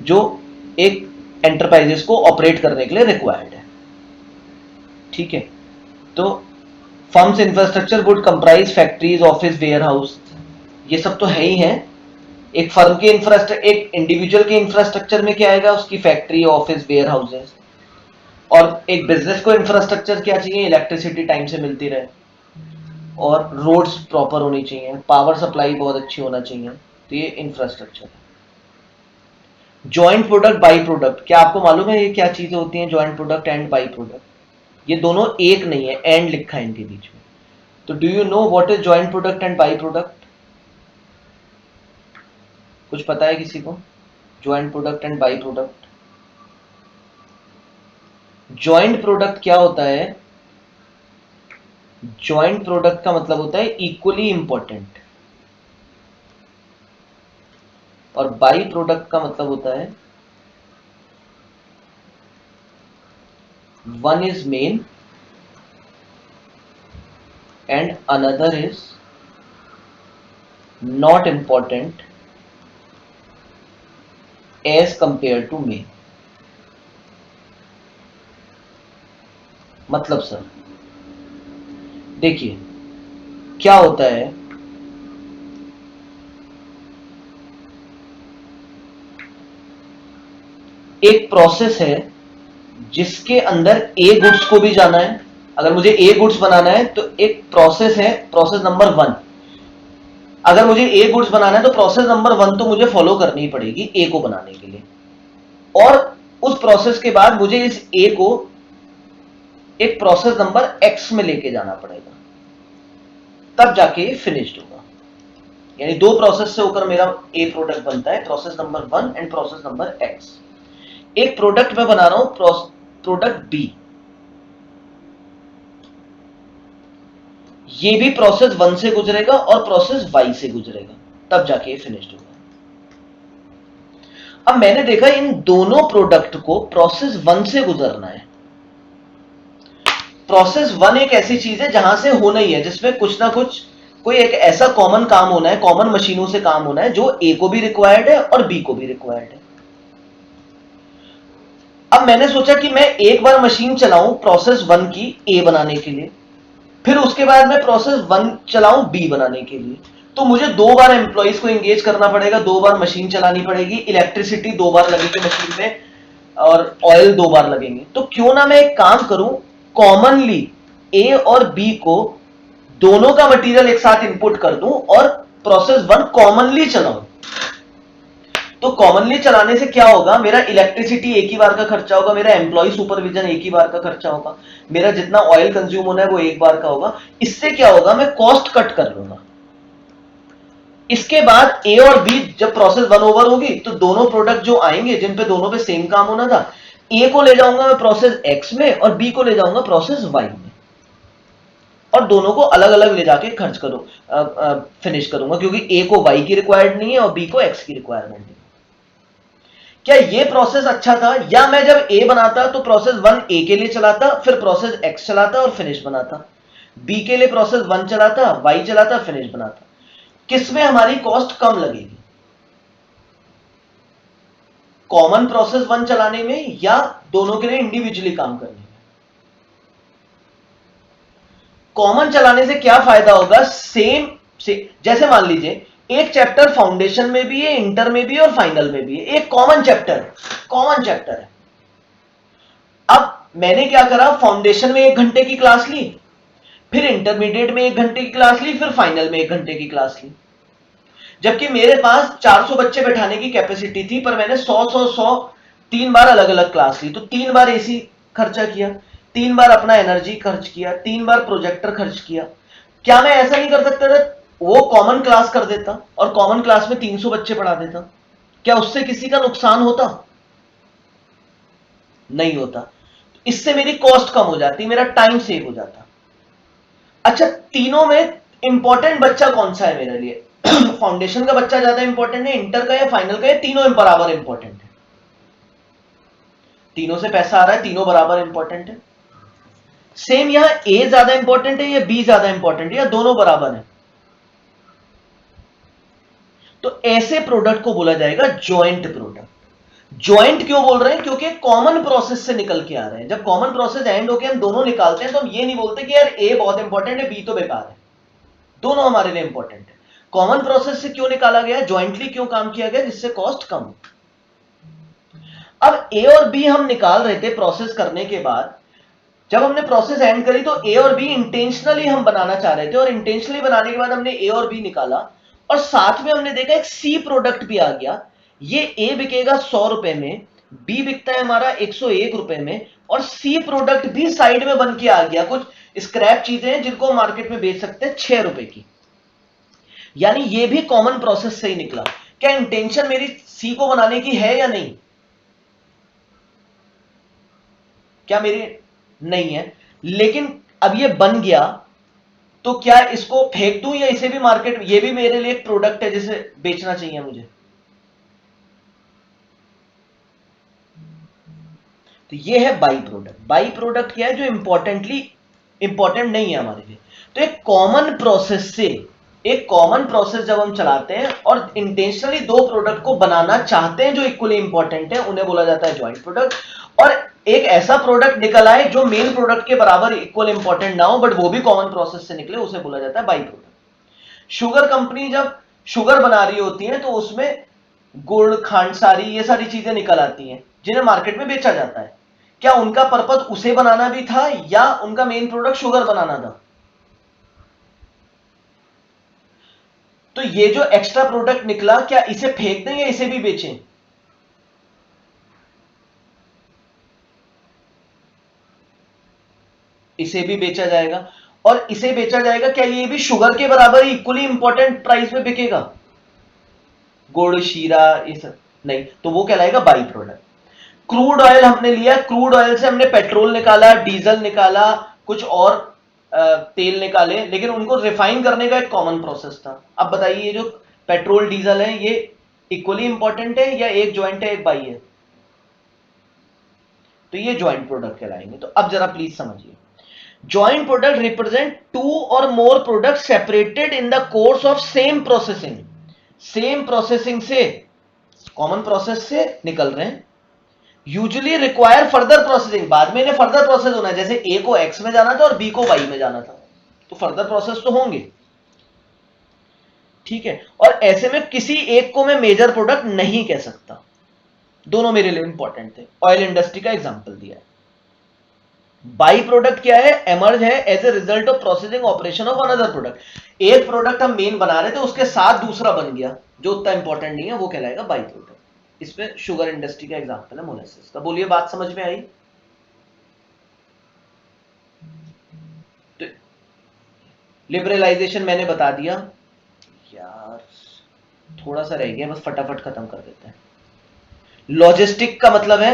जो एक एंटरप्राइजेस को ऑपरेट करने के लिए रिक्वायर्ड है। ठीक है, तो firms infrastructure would comprise factories, office, warehouse, ये सब तो है ही है। एक फर्म के इंफ्रास्ट्रक्चर, एक इंडिविजुअल के इंफ्रास्ट्रक्चर में क्या आएगा? उसकी फैक्ट्री, ऑफिस, वेयर हाउसेस। और एक बिजनेस को इंफ्रास्ट्रक्चर क्या चाहिए? इलेक्ट्रिसिटी टाइम से मिलती रहे, और रोड्स प्रॉपर होनी चाहिए, पावर सप्लाई बहुत अच्छी होना चाहिए। तो ये इंफ्रास्ट्रक्चर है। जॉइंट प्रोडक्ट, बाई प्रोडक्ट, क्या आपको मालूम है ये क्या चीजें होती हैं? Joint product and by product, ये दोनों एक नहीं है, एंड लिखा है इनके बीच में। तो do you know what is joint product and by product? कुछ पता है किसी को? Joint product and by product. Joint product क्या होता है? जॉइंट प्रोडक्ट का मतलब होता है इक्वली इंपॉर्टेंट, और बाई प्रोडक्ट का मतलब होता है one is main and another is not important as compare to main. मतलब सर देखिए क्या होता है, एक प्रोसेस है जिसके अंदर ए गुड्स को भी जाना है। अगर मुझे ए गुड्स बनाना है तो एक प्रोसेस है, प्रोसेस नंबर 1। अगर मुझे ए गुड्स बनाना है तो प्रोसेस नंबर 1 तो मुझे फॉलो करनी ही पड़ेगी ए को बनाने के लिए, और उस प्रोसेस के बाद मुझे इस ए को एक प्रोसेस नंबर एक्स में लेके जाना पड़ेगा, तब जाके ये फिनिश्ड होगा। यानी दो प्रोसेस से होकर मेरा ए प्रोडक्ट बनता है, process number 1 and process number x. एक प्रोडक्ट मैं बना रहा हूं, प्रोडक्ट बी, ये भी प्रोसेस 1 से गुजरेगा और प्रोसेस वाई से गुजरेगा, तब जाके ये फिनिश्ड होगा। अब मैंने देखा इन दोनों प्रोडक्ट को प्रोसेस 1 से गुजरना है। प्रोसेस 1 एक ऐसी चीज है जहां से होना ही है, जिसमें कुछ ना कुछ कोई एक ऐसा कॉमन काम होना है, कॉमन मशीनों से काम होना है जो ए को भी रिक्वायर्ड है और बी को भी रिक्वायर्ड है। अब मैंने सोचा कि मैं एक बार मशीन चलाऊं प्रोसेस 1 की ए बनाने के लिए, फिर उसके बाद मैं प्रोसेस 1 चलाऊं बी बनाने के लिए। तो मुझे 2 बार एम्प्लॉइज को एंगेज करना पड़ेगा, 2 बार मशीन चलानी पड़ेगी, इलेक्ट्रिसिटी 2 बार लगेगी मशीन में, और ऑयल 2 बार लगेंगे। तो क्यों ना मैं एक काम करूं, कॉमनली ए और बी को दोनों का मटेरियल एक साथ इनपुट कर दूं और प्रोसेस 1 कॉमनली चलाऊं। तो कॉमनली चलाने से क्या होगा? मेरा इलेक्ट्रिसिटी एक ही बार का खर्चा होगा, मेरा एम्प्लॉय सुपरविजन एक ही बार का खर्चा होगा, मेरा जितना ऑयल कंज्यूम होना है वो एक बार का होगा। इससे क्या होगा? मैं कॉस्ट कट कर लूंगा। इसके बाद ए और बी जब प्रोसेस 1 ओवर होगी तो दोनों प्रोडक्ट जो आएंगे जिन पे दोनों पे सेम काम होना था, ए को ले जाऊंगा मैं प्रोसेस एक्स में और बी को ले जाऊंगा प्रोसेस वाई में, और दोनों को अलग अलग ले जाके खर्च करूं, फिनिश करूंगा, क्योंकि ए को वाई की रिक्वायर्ड नहीं है और बी को एक्स की रिक्वायरमेंट नहीं है। क्या ये प्रोसेस अच्छा था? या मैं जब ए बनाता तो प्रोसेस 1 ए के लिए चलाता, फिर प्रोसेस एक्स चलाता और फिनिश बनाता, बी के लिए प्रोसेस 1 चलाता, वाई चलाता, फिनिश बनाता। किसमें हमारी कॉस्ट कम लगेगी? कॉमन प्रोसेस 1 चलाने में या दोनों के लिए इंडिविजुअली काम करने में? कॉमन चलाने से क्या फायदा होगा? सेम से, जैसे मान लीजिए एक चैप्टर फाउंडेशन में भी है, इंटर में भी है और फाइनल में भी है, एक कॉमन चैप्टर है। अब मैंने क्या करा, फाउंडेशन में 1 घंटे की क्लास ली, फिर इंटरमीडिएट में 1 घंटे की क्लास ली, फिर फाइनल में 1 घंटे की क्लास ली। जबकि मेरे पास 400 बच्चे बैठाने की कैपेसिटी थी, पर मैंने 100 3 बार अलग अलग क्लास ली, तो 3 बार एसी खर्चा किया, 3 बार अपना एनर्जी खर्च किया, 3 बार प्रोजेक्टर खर्च किया। क्या मैं ऐसा नहीं कर सकता था? वो कॉमन क्लास कर देता और कॉमन क्लास में 300 बच्चे पढ़ा देता, क्या उससे किसी का नुकसान होता? नहीं होता। इससे मेरी कॉस्ट कम हो जाती, मेरा टाइम सेव हो जाता। अच्छा, तीनों में इंपॉर्टेंट बच्चा कौन सा है मेरे लिए? फाउंडेशन का बच्चा ज्यादा इंपॉर्टेंट है, इंटर का या फाइनल का, या तीनों बराबर इंपॉर्टेंट है? तीनों से पैसा आ रहा है, तीनों बराबर इंपॉर्टेंट है। सेम यहां ए ज्यादा इंपॉर्टेंट है या बी ज्यादा इंपॉर्टेंट है, या दोनों बराबर है? तो ऐसे प्रोडक्ट को बोला जाएगा ज्वाइंट प्रोडक्ट। ज्वाइंट क्यों बोल रहे हैं? क्योंकि कॉमन प्रोसेस से निकल के आ रहे हैं। जब कॉमन प्रोसेस एंड होके हम दोनों निकालते हैं तो हम ये नहीं बोलते कि यार ए बहुत इंपॉर्टेंट है, बी तो बेकार है। दोनों हमारे लिए इंपॉर्टेंट है। कॉमन प्रोसेस से क्यों निकाला गया, ज्वाइंटली क्यों काम किया गया, जिससे कॉस्ट कम। अब ए और बी हम निकाल रहे थे प्रोसेस करने के बाद। जब हमने प्रोसेस एंड करी तो ए और बी इंटेंशनली हम बनाना चाह रहे थे, और इंटेंशनली बनाने के बाद हमने ए और बी निकाला, और साथ में हमने देखा एक सी प्रोडक्ट भी आ गया। ये ए बिकेगा 100 रुपए में, बी बिकता है हमारा 101 रुपए में, और सी प्रोडक्ट भी साइड में बन के आ गया। कुछ स्क्रैप चीजें हैं जिनको मार्केट में बेच सकते हैं 6 रुपए की। यानी ये भी कॉमन प्रोसेस से ही निकला। क्या इंटेंशन मेरी सी को बनाने की है या नहीं? क्या मेरी नहीं है, लेकिन अब ये बन गया, तो क्या इसको फेंक दूं या इसे भी मार्केट, ये भी मेरे लिए एक प्रोडक्ट है जिसे बेचना चाहिए मुझे? तो ये है बाई प्रोडक्ट। बाई प्रोडक्ट क्या है? जो इंपॉर्टेंट नहीं है हमारे लिए। तो एक कॉमन प्रोसेस जब हम चलाते हैं और इंटेंशनली दो प्रोडक्ट को बनाना चाहते हैं जो इक्वली इंपॉर्टेंट है, उन्हें बोला जाता है ज्वाइंट प्रोडक्ट। और एक ऐसा प्रोडक्ट निकल आए जो मेन प्रोडक्ट के बराबर इक्वल इंपॉर्टेंट ना हो, बट वो भी कॉमन प्रोसेस से निकले, उसे बोला जाता है बाई प्रोडक्ट। शुगर कंपनी जब शुगर बना रही होती है तो उसमें गुड़, खांडसारी, ये सारी चीजें निकल आती हैं जिन्हें मार्केट में बेचा जाता है। क्या उनका पर्पस उसे बनाना भी था या उनका मेन प्रोडक्ट शुगर बनाना था? तो ये जो एक्स्ट्रा प्रोडक्ट निकला, क्या इसे फेंक दें या इसे भी बेचें? इसे भी बेचा जाएगा। और इसे बेचा जाएगा, क्या ये भी शुगर के बराबर ही इक्वली इंपॉर्टेंट प्राइस में बिकेगा? गुड़, शीरा, ये सब नहीं, तो वो कहलाएगा बाई प्रोडक्ट। क्रूड ऑयल हमने लिया, क्रूड ऑयल से हमने पेट्रोल निकाला, डीजल निकाला, कुछ और तेल निकाले, लेकिन उनको रिफाइन करने का एक कॉमन प्रोसेस था। अब बताइए, ये जो पेट्रोल डीजल है, ये इक्वली इंपॉर्टेंट है या एक ज्वाइंट है, एक बाई है? तो ये ज्वाइंट प्रोडक्ट कहलाएंगे। तो अब जरा प्लीज समझिए, ज्वाइंट प्रोडक्ट रिप्रेजेंट टू और more product separated in the course of same processing. Same processing से, कॉमन प्रोसेस से निकल रहे हैं, यूजुअली रिक्वायर फर्दर प्रोसेसिंग। बाद में इन्हें फर्दर प्रोसेस होना है, जैसे ए को एक्स में जाना था और बी को वाई में जाना था, तो फर्दर प्रोसेस तो होंगे। ठीक है, और ऐसे में किसी एक को मैं मेजर प्रोडक्ट नहीं कह सकता, दोनों मेरे लिए इंपॉर्टेंट थे। ऑयल इंडस्ट्री का एग्जांपल दिया है। बाई प्रोडक्ट क्या है? एमर्ज है as a result of processing operation of another product. एक प्रोडक्ट हम मेन बना रहे थे, उसके साथ दूसरा बन गया जो उतना इंपॉर्टेंट नहीं है, वो कहलाएगा बाई प्रोडक्ट। इसमें शुगर इंडस्ट्री का एग्जांपल है, मोलेसिस का। बोलिए, बात समझ में आई? तो लिबरलाइजेशन मैंने बता दिया। यार थोड़ा सा रह गया, बस फटाफट खत्म कर देते हैं। लॉजिस्टिक का मतलब है,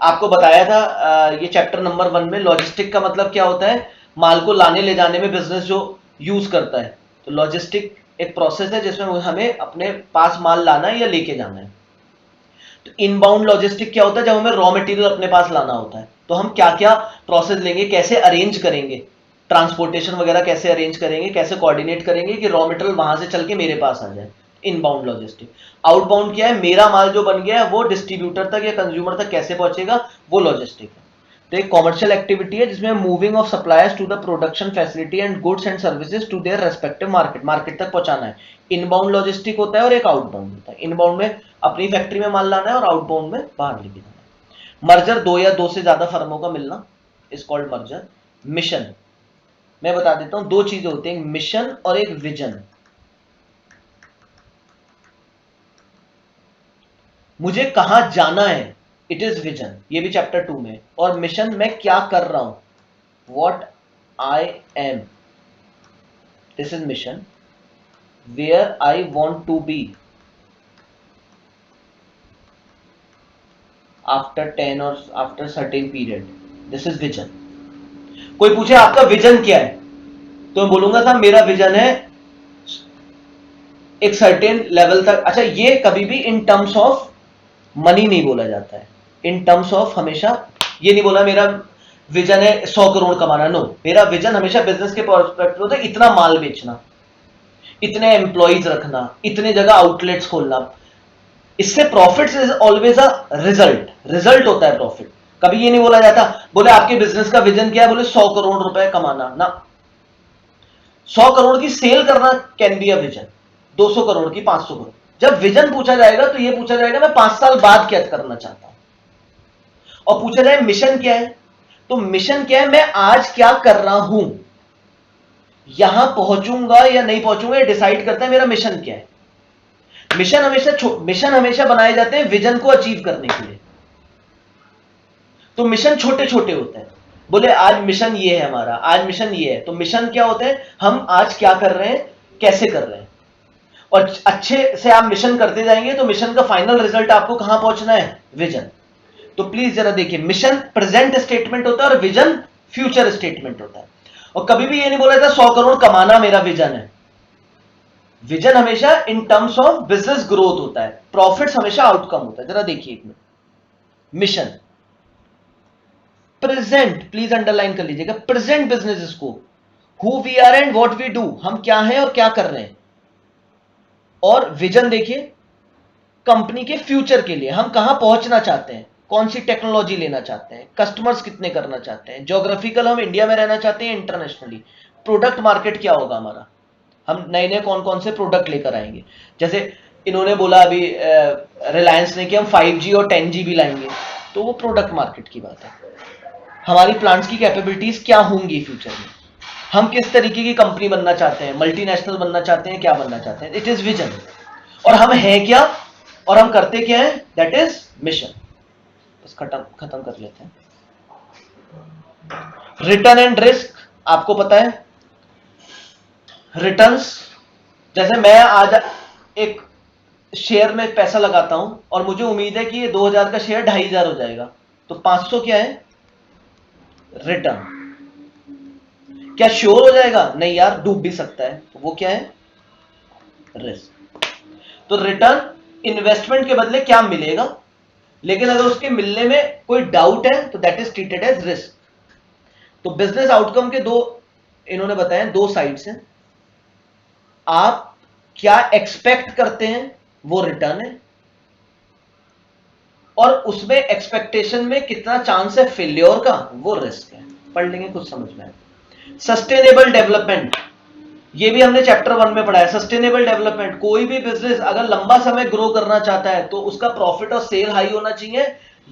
आपको बताया था ये चैप्टर नंबर 1 में। लॉजिस्टिक का मतलब क्या होता है? माल को लाने ले जाने में बिजनेस जो यूज करता है। तो लॉजिस्टिक एक प्रोसेस है जिसमें हमें अपने पास माल लाना है या लेके जाना है। तो इनबाउंड लॉजिस्टिक क्या होता है? जब हमें रॉ मटेरियल अपने पास लाना होता है, तो हम क्या क्या प्रोसेस लेंगे, कैसे अरेंज करेंगे, ट्रांसपोर्टेशन वगैरह कैसे अरेंज करेंगे, कैसे कोऑर्डिनेट करेंगे कि रॉ मटेरियल वहां से चल के मेरे पास आ जाए। Inbound logistic. आउटबाउंड क्या है? मेरा माल जो बन गया है वो डिस्ट्रीब्यूटर तक या कंज्यूमर तक कैसे पहुंचेगा, वो लॉजिस्टिक है। तो एक कॉमर्शियल एक्टिविटी है जिसमें moving of suppliers to the production facility and goods and services to their respective market, market तक पहुंचाना है। इनबाउंड लॉजिस्टिक होता है और एक आउटबाउंड होता है। इनबाउंड में अपनी फैक्ट्री में माल लाना है और आउटबाउंड में बाहर लेके जाना है। मर्जर, दो या दो से ज्यादा फर्मों का मिलना, इज कॉल्ड मर्जर। मिशन, मैं बता देता हूं, दो चीजें होती हैं, मिशन और एक विजन। मुझे कहां जाना है, इट इज विजन, ये भी चैप्टर 2 में। और मिशन, मैं क्या कर रहा हूं, what I am, this is mission. Where I want to be, after 10 और after certain period, this is vision. कोई पूछे आपका विजन क्या है, तो मैं बोलूंगा था मेरा विजन है एक सर्टेन लेवल तक। अच्छा, ये कभी भी इन टर्म्स ऑफ मनी नहीं बोला जाता है, इन टर्म्स ऑफ हमेशा ये नहीं बोला मेरा विजन है 100 करोड़ कमाना, नो, मेरा विजन हमेशा बिजनेस के पर्सपेक्टिव होता है इतना माल बेचना, इतने एम्प्लॉइज रखना, इतने जगह आउटलेट्स खोलना। इससे profit is always a result, result होता है प्रॉफिट। कभी ये नहीं बोला जाता बोले आपके बिजनेस का विजन क्या है, बोले 100 करोड़ रुपए कमाना ना। 100 करोड़ की सेल करना can be a vision, 200 crore की, 500 करोड़। जब विजन पूछा जाएगा तो ये पूछा जाएगा मैं 5 साल बाद क्या करना चाहता हूं, और पूछा जाए मिशन क्या है, तो मिशन क्या है, मैं आज क्या कर रहा हूं, यहां पहुंचूंगा या नहीं पहुंचूंगा ये डिसाइड करता है मेरा मिशन क्या है। मिशन हमेशा बनाए जाते हैं विजन को अचीव करने के लिए, तो मिशन छोटे छोटे होते हैं। बोले आज मिशन ये है हमारा, आज मिशन ये है, तो मिशन क्या होते हैं, हम आज क्या कर रहे हैं, कैसे कर रहे हैं, और अच्छे से आप मिशन करते जाएंगे तो मिशन का फाइनल रिजल्ट आपको कहां पहुंचना है, विजन। तो प्लीज जरा देखिए, मिशन प्रेजेंट स्टेटमेंट होता है और विजन फ्यूचर स्टेटमेंट होता है। और कभी भी ये नहीं बोला था 100 करोड़ कमाना मेरा विजन है। विजन हमेशा in terms of business growth होता है, प्रॉफिट्स हमेशा आउटकम होता है। जरा देखिए एक minute, mission present, please underline कर लीजिएगा, present business scope, who we are and what we do, हम क्या हैं और क्या कर रहे हैं। और विजन देखिए कंपनी के फ्यूचर के लिए, हम कहां पहुंचना चाहते हैं, कौन सी टेक्नोलॉजी लेना चाहते हैं, कस्टमर्स कितने करना चाहते हैं, ज्योग्राफिकल हम इंडिया में रहना चाहते हैं इंटरनेशनली, प्रोडक्ट मार्केट क्या होगा हमारा, हम नए नए कौन कौन से प्रोडक्ट लेकर आएंगे। जैसे इन्होंने बोला अभी रिलायंस ने कि हम 5G और 10G भी लाएंगे, तो वो प्रोडक्ट मार्केट की बात है। हमारी प्लांट्स की कैपेबिलिटीज क्या होंगी फ्यूचर में, हम किस तरीके की कंपनी बनना चाहते हैं, मल्टीनेशनल बनना चाहते हैं, क्या बनना चाहते हैं, इट इज विजन। और हम हैं क्या और हम करते क्या है, दैट इज मिशन। बस खत्म कर लेते हैं। रिटर्न एंड रिस्क आपको पता है, रिटर्न्स, जैसे मैं आज एक शेयर में पैसा लगाता हूं और मुझे उम्मीद है कि ये 2000 का शेयर 2500 हो जाएगा, तो 500 क्या है, रिटर्न। क्या श्योर हो जाएगा, नहीं यार डूब भी सकता है, तो वो क्या है, रिस्क। तो रिटर्न इन्वेस्टमेंट के बदले क्या मिलेगा, लेकिन अगर उसके मिलने में कोई डाउट है तो that is treated as risk. तो बिजनेस आउटकम के दो इन्होंने बताए, दो साइड्स हैं। आप क्या एक्सपेक्ट करते हैं वो रिटर्न है, और उसमें एक्सपेक्टेशन में कितना चांस है फेल्योर का, वो रिस्क है। पढ़ लेंगे कुछ समझ में। सस्टेनेबल डेवलपमेंट, ये भी हमने चैप्टर 1 में पढ़ा है। सस्टेनेबल डेवलपमेंट, कोई भी बिजनेस अगर लंबा समय ग्रो करना चाहता है तो उसका प्रॉफिट और सेल हाई होना चाहिए,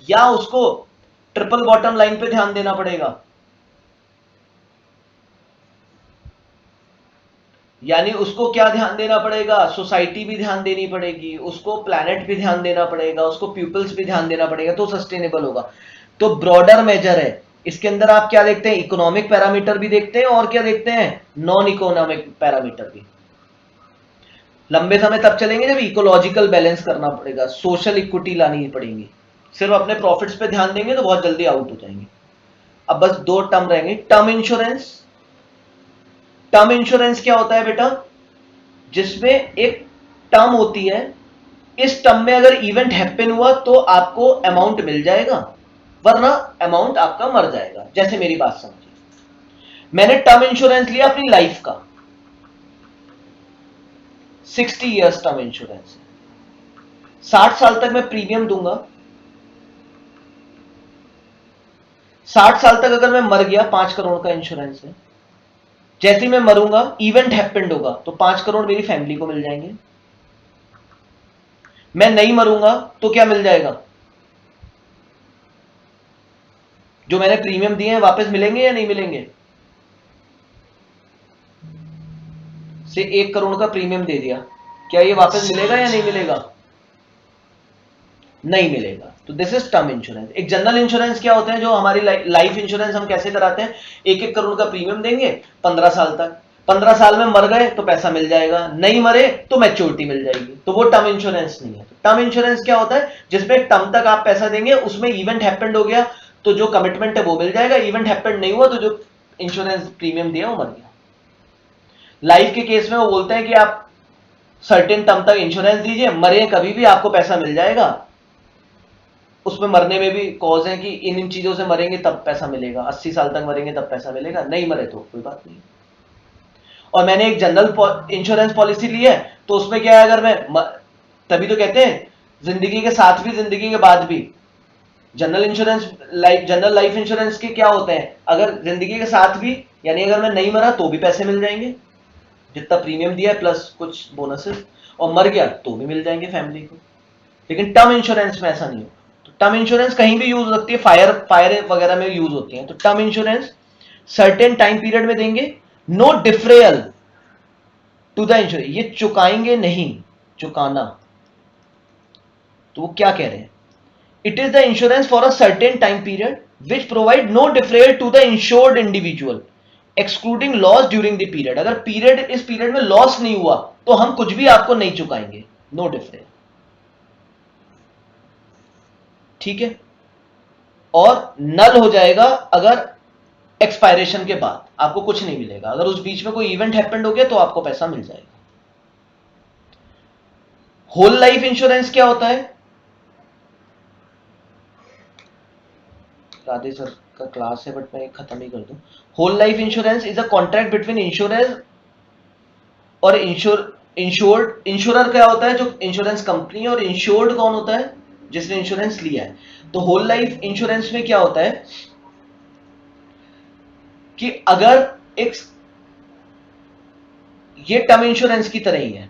या उसको ट्रिपल बॉटम लाइन पे ध्यान देना पड़ेगा, यानी उसको क्या ध्यान देना पड़ेगा, सोसाइटी भी ध्यान देनी पड़ेगी, उसको प्लैनेट भी ध्यान देना पड़ेगा, उसको पीपल्स भी ध्यान देना पड़ेगा, तो सस्टेनेबल होगा। तो ब्रॉडर मेजर है, इसके अंदर आप क्या देखते हैं, इकोनॉमिक पैरामीटर भी देखते हैं और क्या देखते हैं, नॉन इकोनॉमिक पैरामीटर भी। लंबे समय तब चलेंगे जब इकोलॉजिकल बैलेंस करना पड़ेगा, सोशल इक्विटी लानी पड़ेगी। सिर्फ अपने प्रॉफिट्स पे ध्यान देंगे तो बहुत जल्दी आउट हो जाएंगे। अब बस दो टर्म रहेंगे, टर्म इंश्योरेंस। टर्म इंश्योरेंस क्या होता है बेटा, जिसमें एक टर्म होती है, इस टर्म में अगर इवेंट हैपन हुआ तो आपको अमाउंट मिल जाएगा, वरना अमाउंट आपका मर जाएगा। जैसे मेरी बात समझिए, मैंने टर्म इंश्योरेंस लिया अपनी लाइफ का, 60 इयर्स टर्म इंश्योरेंस, 60 साल तक मैं प्रीमियम दूंगा। 60 साल तक अगर मैं मर गया, 5 करोड़ का इंश्योरेंस है, जैसे ही मैं मरूंगा इवेंट हैपेंड होगा तो 5 करोड़ मेरी फैमिली को मिल जाएंगे। मैं नहीं मरूंगा तो क्या मिल जाएगा, जो मैंने प्रीमियम दिए हैं वापस मिलेंगे या नहीं मिलेंगे। से 1 करोड़ का प्रीमियम दे दिया, क्या ये वापस मिलेगा या नहीं मिलेगा, नहीं मिलेगा। तो दिस इज टर्म इंश्योरेंस। एक जनरल इंश्योरेंस क्या होते हैं, जो हमारी लाइफ इंश्योरेंस हम कैसे कराते हैं, 1-1 करोड़ का प्रीमियम देंगे 15 साल तक, 15 साल में मर गए तो पैसा मिल जाएगा, नहीं मरे तो मैच्योरिटी मिल जाएगी, तो वो टर्म इंश्योरेंस नहीं है। टर्म इंश्योरेंस क्या होता है, जिसमें टर्म तक आप पैसा देंगे, उसमें इवेंट हैपेंड हो गया तो जो कमिटमेंट है वो मिल जाएगा, इवेंट हैपेंड नहीं हुआ तो जो इंश्योरेंस प्रीमियम दिया वो मर गया। लाइफ के केस में वो बोलते हैं कि आप सर्टेन टर्म तक इंश्योरेंस दीजिए, मरे कभी भी आपको पैसा मिल जाएगा। उसमें मरने में भी कॉज है कि इन चीजों से मरेंगे तब पैसा मिलेगा, 80 साल तक मरेंगे तब पैसा मिलेगा, नहीं मरे तो कोई बात नहीं। और मैंने एक जनरल इंश्योरेंस पॉलिसी ली है तो उसमें क्या है, अगर मैं तभी तो कहते हैं जिंदगी के साथ भी जिंदगी के बाद भी, जनरल लाइफ इंश्योरेंस के क्या होते हैं, अगर जिंदगी के साथ भी यानी अगर मैं नहीं मरा तो भी पैसे मिल जाएंगे जितना प्रीमियम दिया है प्लस कुछ बोनसेस, और मर गया तो भी मिल जाएंगे फैमिली को। लेकिन टर्म इंश्योरेंस में ऐसा नहीं होगा। तो टर्म इंश्योरेंस कहीं भी यूज होती है, फायर वगैरह में यूज होती है। तो term insurance certain time period में देंगे, no deferral to the ensure, ये चुकाएंगे नहीं, चुकाना। तो वो क्या कह रहे हैं, it is the insurance for a certain time period which provide no deferral to the insured individual excluding loss during the period. अगर इस पीरियड में लॉस नहीं हुआ तो हम कुछ भी आपको नहीं चुकाएंगे, नो डिफरेंस। ठीक है, और नल हो जाएगा अगर एक्सपायरेशन के बाद आपको कुछ नहीं मिलेगा, अगर उस बीच में कोई इवेंट हैपेंड हो गया तो आपको पैसा मिल जाएगा। होल लाइफ इंश्योरेंस क्या होता है, राधे सर का क्लास है बट मैं खत्म ही कर दूं। Whole life insurance is a contract between insurer और इंश्योरर क्या होता है, जो इंश्योरेंस कंपनी, और इंश्योर्ड कौन होता है, जिसने इंश्योरेंस लिया है। तो होल लाइफ इंश्योरेंस में क्या होता है कि अगर एक, ये टर्म इंश्योरेंस की तरह ही है।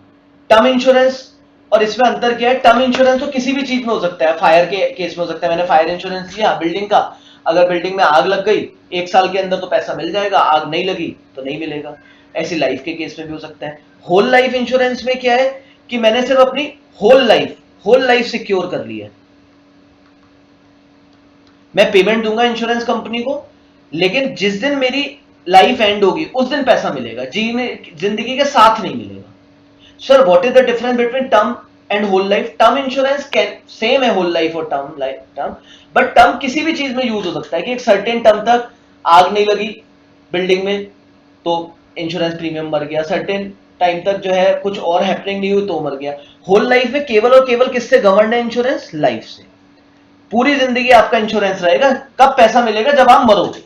टर्म इंश्योरेंस और इसमें अंतर क्या है, टर्म इंश्योरेंस तो किसी भी चीज में हो सकता है, फायर के केस में हो सकता है, मैंने फायर इंश्योरेंस लिया बिल्डिंग का, अगर बिल्डिंग में आग लग गई 1 साल के अंदर तो पैसा मिल जाएगा, आग नहीं लगी तो नहीं मिलेगा। ऐसी लाइफ के केस में भी हो सकता है। होल लाइफ इंश्योरेंस में क्या है कि मैंने सिर्फ अपनी होल लाइफ सिक्योर कर ली है, मैं पेमेंट दूंगा इंश्योरेंस कंपनी को, लेकिन जिस दिन मेरी लाइफ एंड होगी उस दिन पैसा मिलेगा, जिंदगी के साथ नहीं मिलेगा। Sir what is the difference between term and whole life? Term insurance same है होल लाइफ और टर्म, बट टर्म किसी भी चीज में यूज हो सकता है कि एक सर्टेन टर्म तक आग नहीं लगी बिल्डिंग में तो इंश्योरेंस प्रीमियम मर गया, सर्टेन टाइम तक जो है कुछ और हैपनिंग नहीं हुई तो मर गया। होल लाइफ में केवल और केवल किससे गवर्न है इंश्योरेंस? लाइफ से। पूरी जिंदगी आपका इंश्योरेंस रहेगा, कब पैसा मिलेगा? जब आप मरोगे।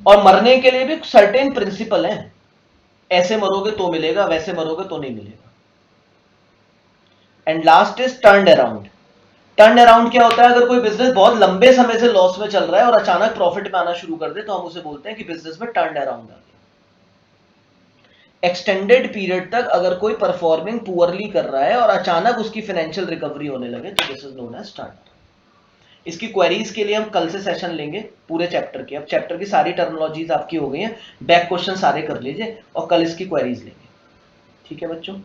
और मरने के लिए भी सर्टेन प्रिंसिपल है, ऐसे मरोगे तो मिलेगा, वैसे मरोगे तो नहीं मिलेगा। And last is turn around. Turn around क्या होता है, अगर कोई बिजनेस बहुत लंबे समय से लॉस में चल रहा है और अचानक प्रॉफिट में आना शुरू कर दे तो हम उसे बोलते हैं कि बिजनेस में टर्न अराउंड आ गया। एक्सटेंडेड पीरियड तक अगर कोई परफॉर्मिंग पुअरली कर रहा है और अचानक उसकी फाइनेंशियल रिकवरी होने लगे तो this is known as turn. इसकी क्वेरीज के लिए हम कल से सेशन लेंगे पूरे चैप्टर के। अब चैप्टर की सारी टर्मिनोलॉजीज आपकी हो गई हैं, बैक क्वेश्चन सारे कर लीजिए और कल इसकी क्वेरीज लेंगे। ठीक है बच्चों।